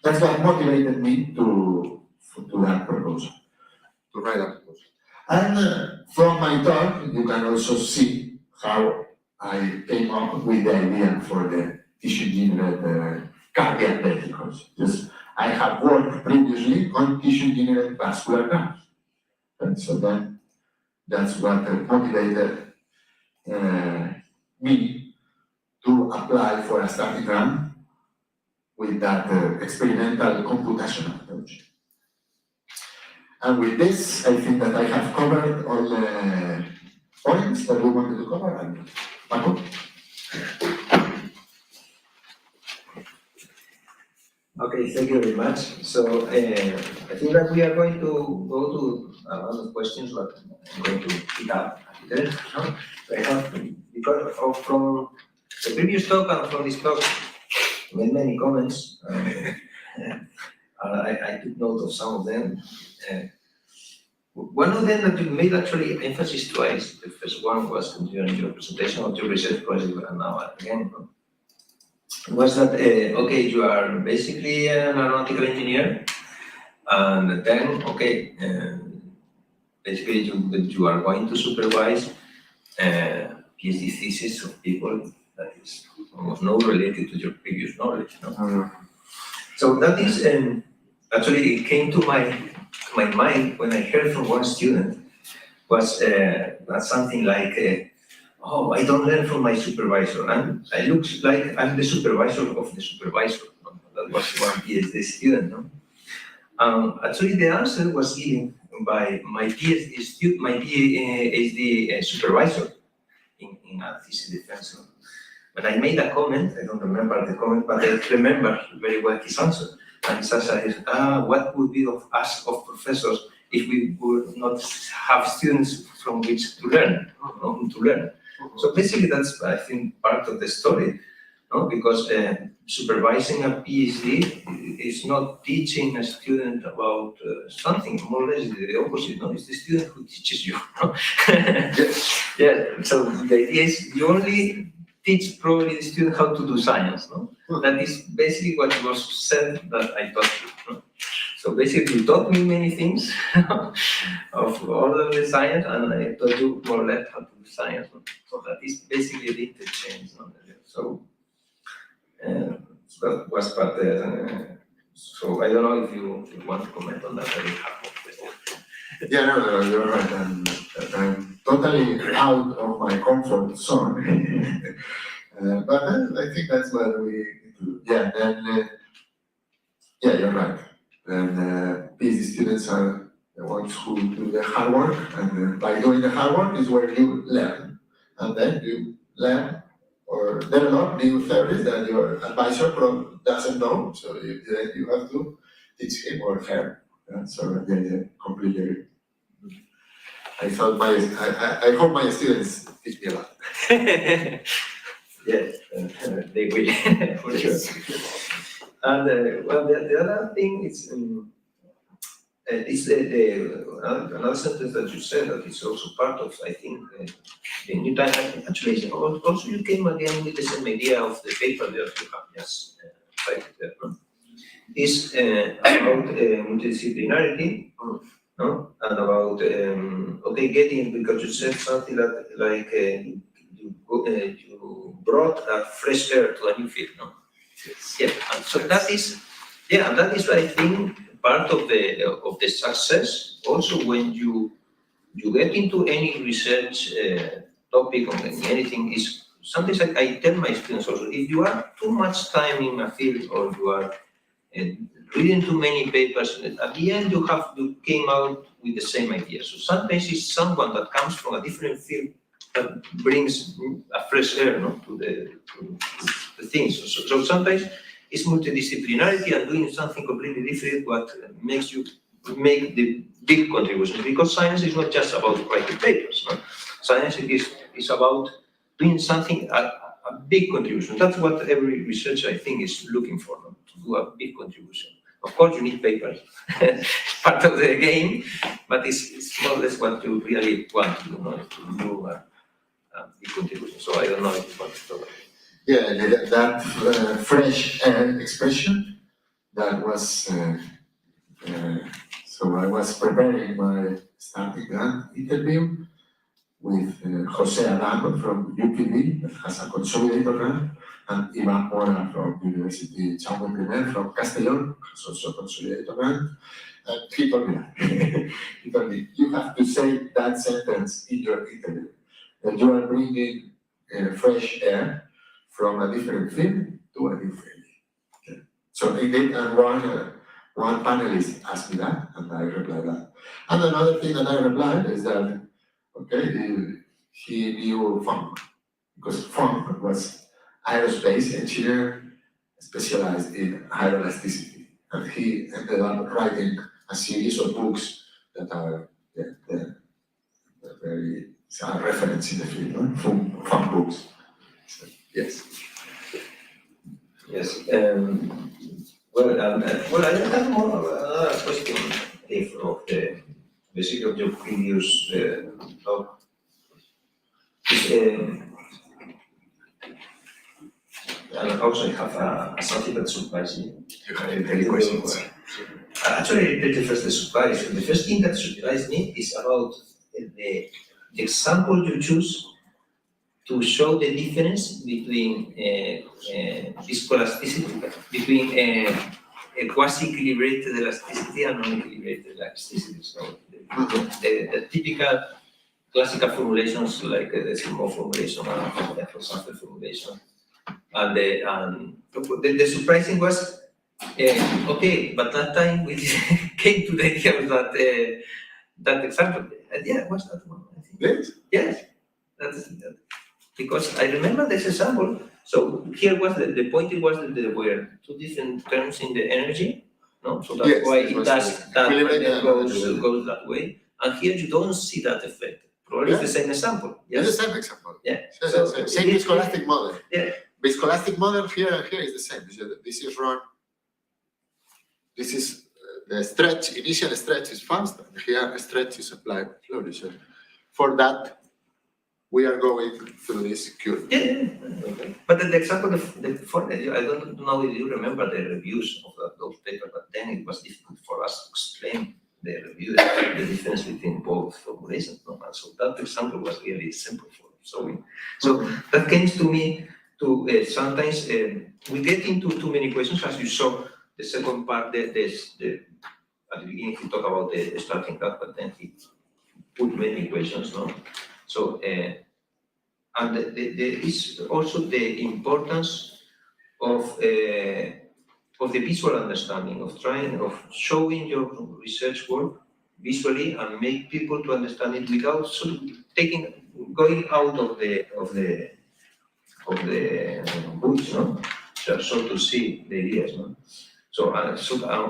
that's what motivated me to that proposal, to write that proposal. And from my talk, you can also see how I came up with the idea for the tissue-generated cardiac vesicles. Just I have worked previously on tissue-generated vascular grafts, and so then that's what motivated me to apply for a starting grant with that experimental computational approach. And with this, I think that I have covered all the points that we wanted to cover. And Marco? Okay, thank you very much. So I think that we are going to go to a lot of questions, but I'm going to pick up a little. No? So I have, because from the previous talk and from this talk, many comments. I took note of some of them. One of them that you made actually emphasis twice. The first one was during your presentation of your research project, and now again, was that, okay, you are basically an aeronautical engineer, and then, okay, basically you are going to supervise PhD thesis of people that is almost not related to your previous knowledge, no? So that is, actually it came to my mind when I heard from one student, was something like, oh, I don't learn from my supervisor, and I look like I'm the supervisor of the supervisor. No? That was one PhD student. No? Actually, the answer was given by my PhD supervisor in a thesis defense. No? But I made a comment, I don't remember the comment, but I remember very well his answer. And his answer is, what would be of us, of professors, if we would not have students from which to learn, So basically that's, I think, part of the story, no? Because supervising a PhD is not teaching a student about something, more or less the opposite, no? It's the student who teaches you, no? Yeah, so the idea is you only teach probably the student how to do science, no? That is basically what was said that I taught you, no? So basically you taught me many things of all of the science, and I taught you more or less how to do science, no? So that is basically the interchange, no? So that was part so I don't know if you want to comment on that. I will have more questions. Yeah, no, you're right. I'm totally out of my comfort zone. But I think that's what we do. Yeah, and yeah, you're right. And PhD students are the ones who do the hard work, and by doing the hard work is where you learn. And then you learn or develop new theories that your advisor doesn't know, so you have to teach him or her. So yeah, completely agree. I hope my students teach me a lot. Yes, they will, for sure. And well, the other thing is another sentence that you said that is also part of, I think, the new time. Actually, also you came again with the same idea of the paper that you have just cited there, no? Is about multidisciplinarity, no? And about okay, getting, because you said something that like you brought a fresh air to a new field, no? Yeah, and so that is, yeah, and that is what I think part of the success. Also, when you get into any research topic or anything, is sometimes I tell my students also, if you are too much time in a field or you are reading too many papers, at the end you came out with the same idea. So sometimes it's someone that comes from a different field that brings a fresh air, no, to the things. So sometimes it's multidisciplinarity and doing something completely different what makes you make the big contributions, because science is not just about writing papers, no? Science is about doing something, a big contribution. That's what every researcher, I think, is looking for, no? To do a big contribution. Of course, you need papers, part of the game, but it's more or less what you really want to do, no? To do a big contribution. So I don't know if you want to talk about it. Yeah, that fresh air expression that was, so I was preparing my starting grant interview with Jose Adamo from UPB, that has a consolidator grant, and Ivan Mora from University Jaume I from Castellón, has also a consolidator grant. And he told me that. He told me, you have to say that sentence in your interview, that you are bringing fresh air from a different field to a new field. Okay. So he did, and one panelist asked me that, and I replied that. And another thing that I replied is that, okay, he knew Funk, because Funk was aerospace engineer specialized in hydroelasticity, and he ended up writing a series of books that are very reference in the field, no? Funk books. So, yes. Yes. Well, I have another question of the basically of your previous talk. And also I have something that surprised me. You have any questions? Actually, the first thing that surprised me is about the example you choose to show the difference between viscoelasticity, between a quasi-equilibrated elasticity and non-equilibrated elasticity. So the typical classical formulations like the Simon formulation and the Sample formulation. And the surprising was, okay, but that time we came to the idea of that example. Yeah, what's that one? I think. Yes. Yes, that's because I remember this example. So here was the point. It was that there were two different terms in the energy, no? So that's Yes, why it it was does that equilibrated and energy. goes that way. And here you don't see that effect. Probably it's the same example. It's Yes. the same example. Yeah. Same viscoelastic model. Yeah. Viscoelastic model here is the same. This is run. This is the stretch. Initial stretch is fast. And here stretch is applied slowly. So for that, we are going through this curve. Yeah. Okay. But the example of the formula, I don't know if you remember the reviews of those papers, but then it was difficult for us to explain the review, the difference between both formulations. No? And so that example was really simple for showing. So that came to me to sometimes we get into too many questions, as you saw the second part. At the beginning he talked about the starting graph, but then he put many questions. No, so and there is also the importance of the visual understanding, of showing your research work visually and make people to understand it without sort of going out of the books, no? So to see the ideas, no? So and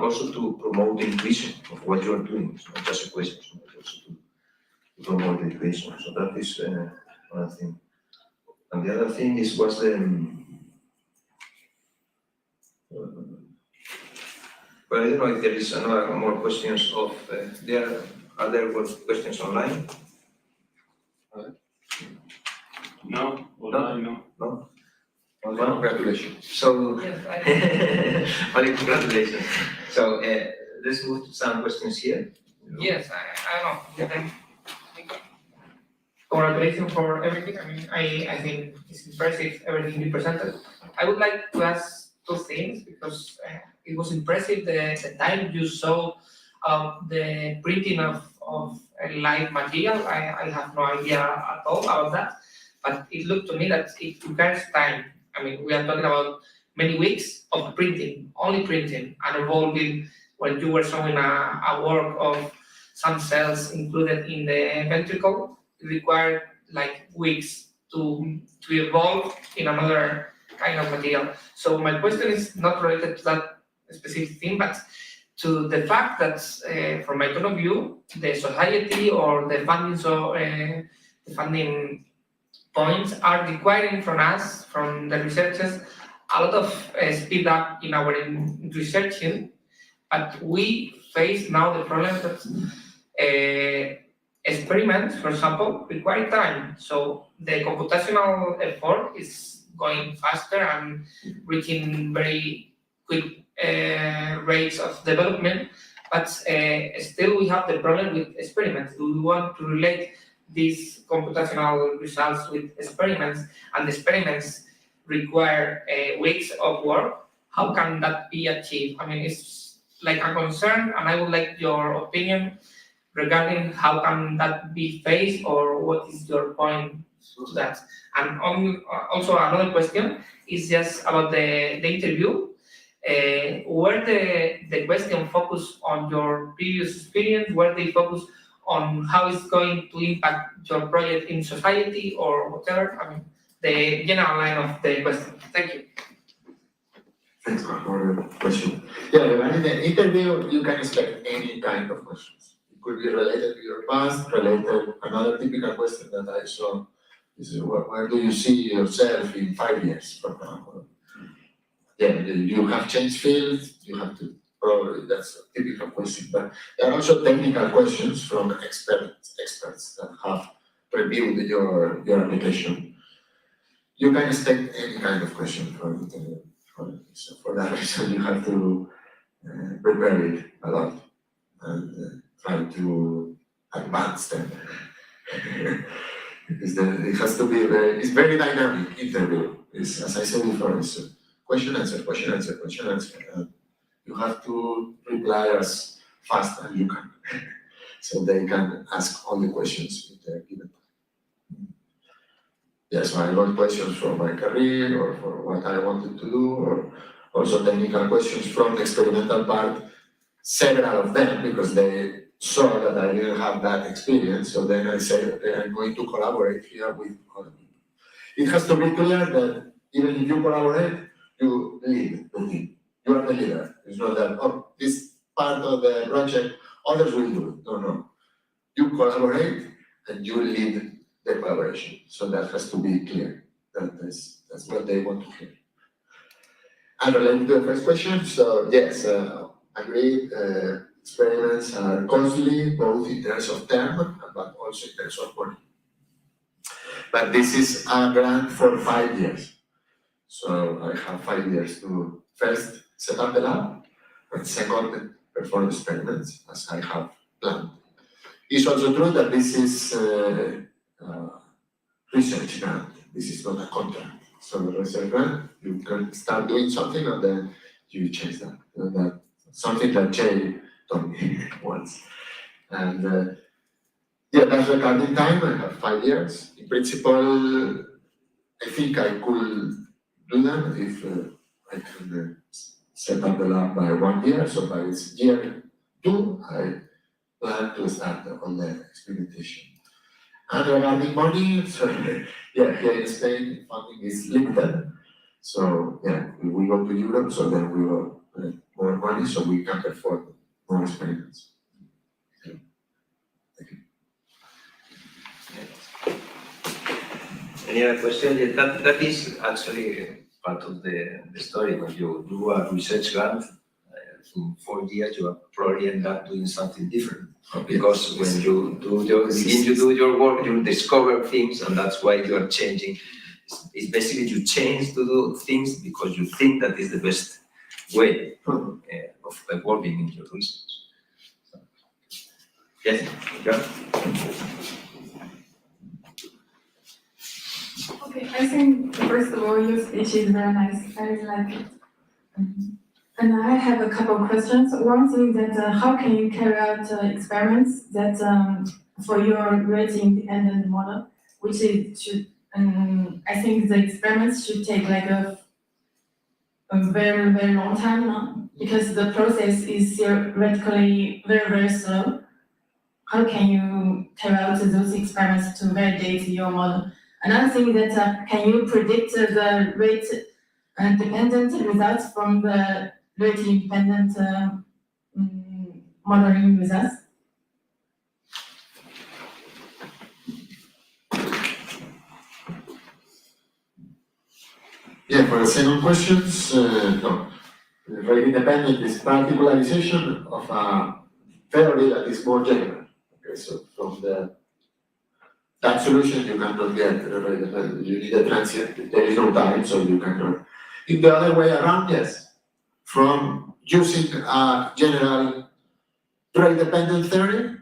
also to promote the intuition of what you are doing. It's not just a question, it's also to promote the intuition. So that is one thing. And the other thing was the but I don't know if there is another more questions of are there questions online? No, online no. No. Congratulations. So, Yes, only congratulations. So let's move to some questions here. Yes, I don't know. Congratulations for everything. I mean, I think it's impressive everything you presented. I would like to ask two things because it was impressive the time you saw the printing of a live material. I have no idea at all about that, but it looked to me that it requires time. I mean, we are talking about many weeks of printing, only printing, and evolving when you were showing a work of some cells included in the ventricle. It required like weeks to evolve in another kind of material. So my question is not related to that specific thing, but to the fact that from my point of view, the society or the funding points are requiring from us, from the researchers, a lot of speed up in our researching, but we face now the problem that experiments, for example, require time. So the computational effort is going faster and reaching very quick rates of development, but still we have the problem with experiments. Do we want to relate these computational results with experiments, and the experiments require weeks of work? How can that be achieved? I mean, it's like a concern, and I would like your opinion regarding how can that be faced, or what is your point to that? And also another question is just about the interview. Where the question focus on your previous experience, where they focus on how it's going to impact your project in society or whatever? I mean, the general line of the question. Thank you. Thanks for the question. Yeah, regarding the interview, you can expect any kind of questions. It could be related to your past, related, another typical question that I saw is where do you see yourself in 5 years, for example? Yeah, you have changed fields, you have to, probably that's a typical question, but there are also technical questions from experts that have reviewed your application. You can expect any kind of question from the interview. So for that reason, you have to prepare it a lot and try to advance them. Because it has to be it's very dynamic interview. It's, as I said before, it's question, answer, question, answer, question, answer. You have to reply as fast as you can, so they can ask all the questions if they're given. Yes, I got questions from my career or for what I wanted to do, or also technical questions from the experimental part, several of them, because they saw that I didn't have that experience, so then I said I'm going to collaborate here with other people. It has to be clear that even if you collaborate, you lead the team. You are the leader. It's not that, oh, this part of the project, others will do it. No. You collaborate and you lead the collaboration. So that has to be clear. That's what they want to hear. And related to the first question, so yes, agreed, experiments are costly, both in terms of term, but also in terms of money. But this is a grant for 5 years. So I have 5 years to first set up the lab, and second, perform experiments as I have planned. It's also true that this is research grant. This is not a contract. So the research grant, you can start doing something and then you change that. And that's something that Jay told me once. And yeah, that's regarding time. I have 5 years. In principle, I think I could do that if I can set up the lab by 1 year. So by year 2, I plan to start on the experimentation. And regarding money, so yeah, here in Spain, funding is limited. So yeah, we go to Europe, so then we will more money, so we can perform more experiments. Okay. Thank you. Any other question? Yeah, that is actually part of the story. When you do a research grant, in 4 years you are probably end up doing something different. Because when you begin to do your work, you discover things, and that's why you are changing. It's basically you change to do things because you think that is the best way of working in your research. So, yes, yeah. Okay, I think first of all, your speech is very nice. I really like it. And I have a couple of questions. One thing that how can you carry out experiments that for your rate independent model, which is should I think the experiments should take like a very, very long time now, because the process is theoretically very, very slow. How can you carry out those experiments to validate your model? Another thing that can you predict the rate dependent results from the rate independent modeling results? Yeah, for the second questions, no. The rate independent is particularization of a theory that is more general. Okay, so from that solution you cannot get the rate independent. You need a transient. There is no time, so you cannot. In the other way around, yes. from using a general rate-dependent theory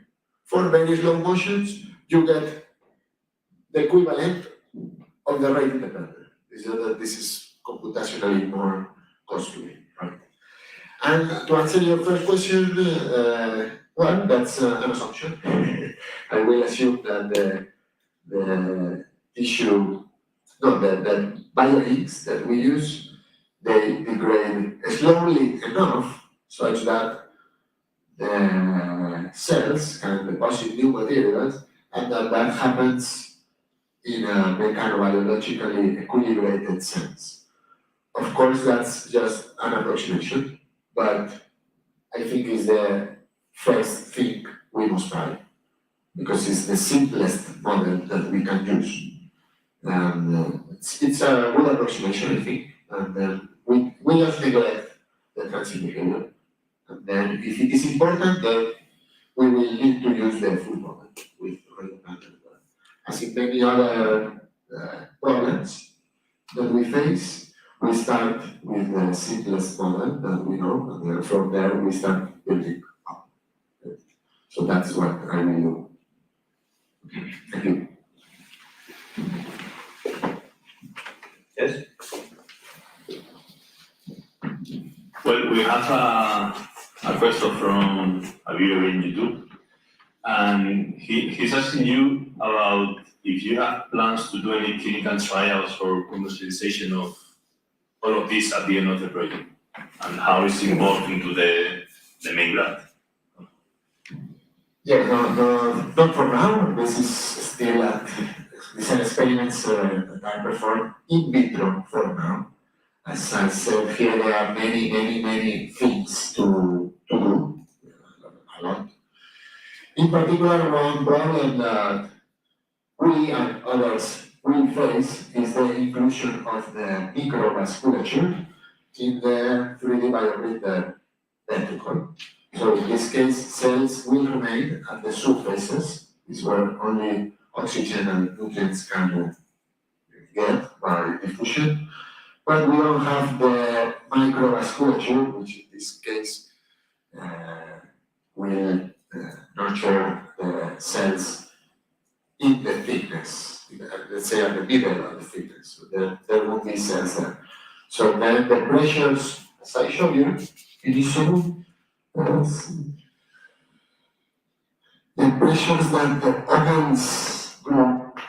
for very slow motions, you get the equivalent of the rate dependent. It's just that this is computationally more costly, right? And to answer your first question, well, that's an assumption. I will assume that the tissue, no, the bioinks that we use, they degrade slowly enough such that the cells can deposit new materials, and that happens in a mechanobiologically equilibrated sense. Of course, that's just an approximation, but I think it's the first thing we must try, because it's the simplest model that we can use. And it's a good approximation, I think, and we just neglect the transient behavior. And then if it is important, then we will need to use the full model with rate-dependent. As in many other problems that we face, we start with the simplest model that we know, and then from there we start building up. So that's what I will do. Thank you. Yes? Well, we have a question from a viewer in YouTube, and he's asking you about if you have plans to do any clinical trials or commercialization of all of this at the end of the project, and how it's involved into the main grant. Yeah, no, not for now. This is still these are experiments that are performed in vitro for now. As I said here, there are many things to do, a lot. In particular, one problem that we and others will face is the inclusion of the microvasculature in the 3D bioprinter ventricle. So in this case, cells will remain at the surfaces, is where only oxygen and nutrients can get by diffusion. But we don't have the microvasculature, which in this case will nurture the cells in the thickness, let's say at the middle of the thickness. So there won't be cells there. So then the pressures, as I showed you initially, the pressures that the organs group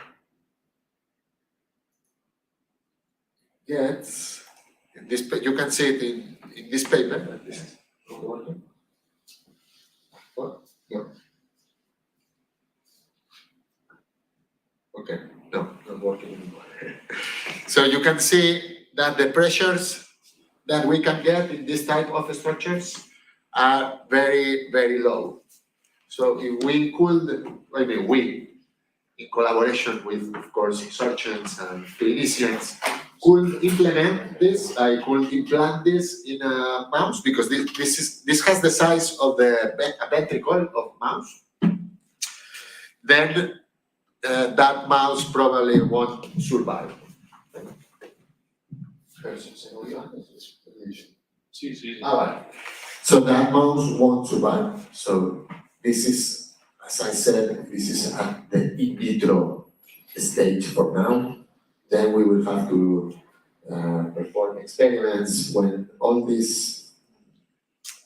gets, in this, you can see it in this paper. This is not working. What? No. Okay, no, not working anymore. So you can see that the pressures that we can get in this type of structures are very low. So if we could, I mean, we, in collaboration with, of course, surgeons and clinicians, could implement this, I could implant this in a mouse, because this has the size of the ventricle of mouse. Then that mouse probably won't survive. So that mouse won't survive. So this is, as I said, this is at the in vitro stage for now. Then we will have to perform experiments when all this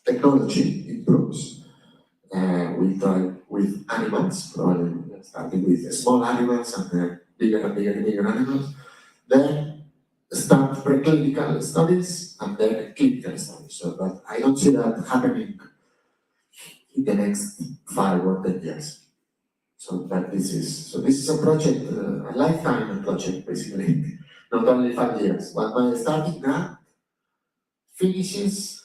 technology improves. We try with animals, probably starting with small animals and then bigger animals. Then start preclinical studies and then clinical studies. So, but I don't see that happening in the next 5 or 10 years. So this is a project, a lifetime project basically, not only 5 years. But my starting grant finishes,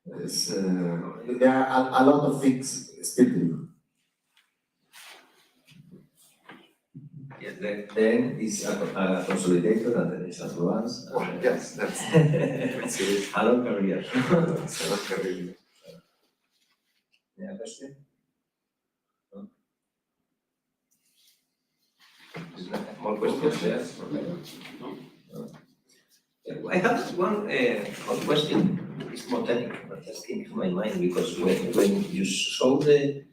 there are a lot of things still to do. Yes, then it's a consolidator and then it's advanced. Well, yes, that's A long career. a long career. Yeah, question? No? Is there more questions? Yes? Okay. No. I have one question. it's more technical, but just came to my mind because when you saw the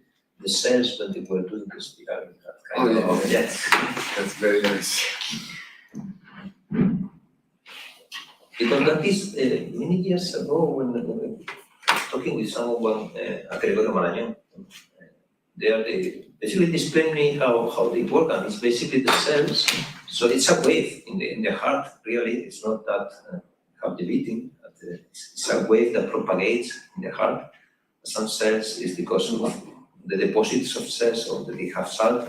cells when they were doing the spiral, that kind of, yes. That's very nice. Because that is many years ago when I was talking with someone at Gregorio Marañón. They basically explained me how they work, and it's basically the cells. So it's a wave in the heart, really. It's not that have the beating, but it's a wave that propagates in the heart. Some cells is because of the deposits of cells or that they have salt,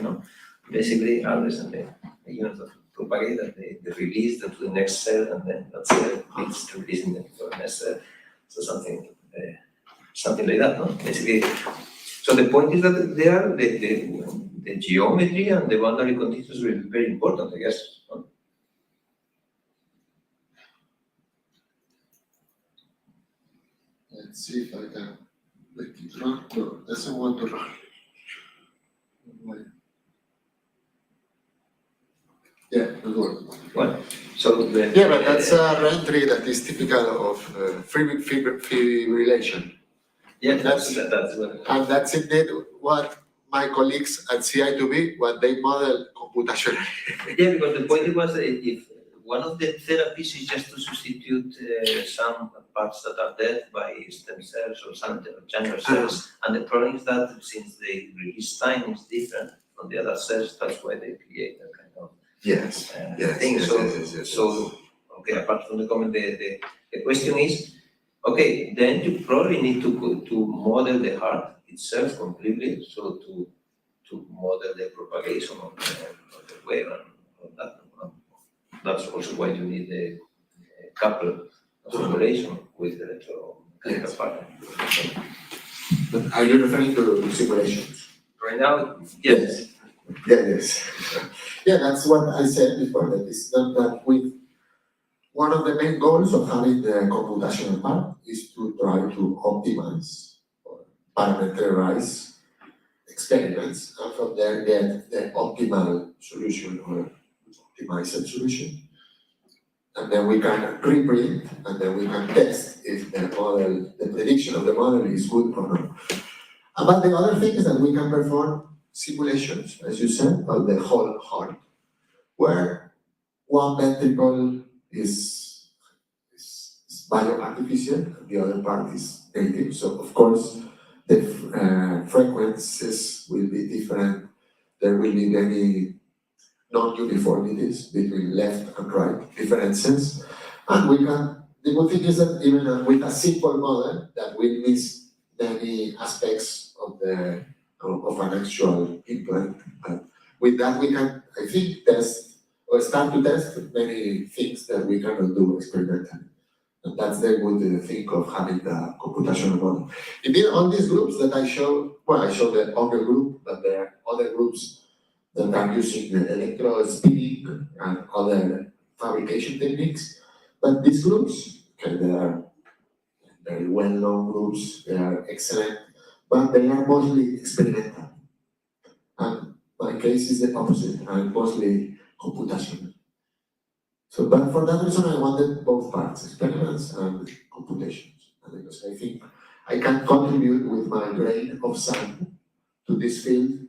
basically others and the units that propagate that they release them to the next cell, and then that cell keeps releasing them to the next cell. So something like that, no? Basically. So the point is that there the geometry and the boundary conditions will be very important, I guess. No? Let's see if I can make it run. No, it doesn't want to run. Yeah, good work. Well, so Yeah, but that's a re-entry that is typical of fibrillation. yeah, that's what. And that's indeed what my colleagues at CI2B, what they model computationally. Yeah, because the point was that if one of the therapies is just to substitute some parts that are dead by stem cells or some general cells, and the problem is that since the release time is different from the other cells, that's why they create that kind of Yes, thing. So, okay, apart from the comment, the question is, okay, then you probably need to model the heart itself completely, so to model the propagation of the wave and that. That's also why you need a couple of simulation with the electromechanical part. But are you referring to simulations? Right now, yes. Yes. Yeah, that's what I said before, that it's not that with one of the main goals of having the computational part is to try to optimize or parameterize experiments and from there get the optimal solution or optimized solution. And then we can reprint and then we can test if the model, the prediction of the model is good or not. But the other thing is that we can perform simulations, as you said, of the whole heart, where one ventricle is bioartificial and the other part is native. So of course, the frequencies will be different. There will be many non-uniformities between left and right differences. And we can, the good thing is that even with a simple model that will miss many aspects of an actual implant. With that we can, I think, test or start to test many things that we cannot do experimentally. And that's the good thing of having the computational model. Indeed, all these groups that I showed, well, I showed the Auger group, but there are other groups that are using the electro-spinning and other fabrication techniques. But these groups, okay, they are very well-known groups, they are excellent, but they are mostly experimental. And my case is the opposite, I'm mostly computational. So, but for that reason, I wanted both parts, experiments and computations. And because I think I can contribute with my grain of sand to this field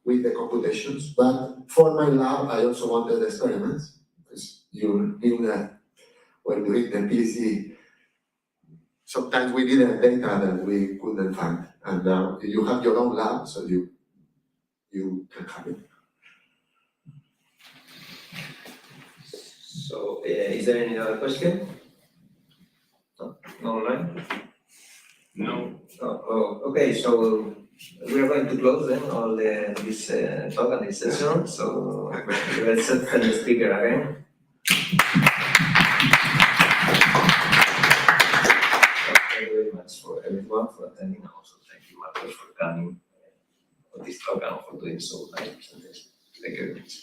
with the computations, but for my lab, I also wanted experiments, because you knew that when doing the PhD, sometimes we needed data that we couldn't find, and now you have your own lab, so you can have it. So, is there any other question? No, no online? No. Oh, okay, so we are going to close then all this talk and this session. So let's set the speaker again. Thank you very much for everyone for attending. Also, thank you, Marcos, for coming for this talk and for doing so nice presentation. Thank you very much.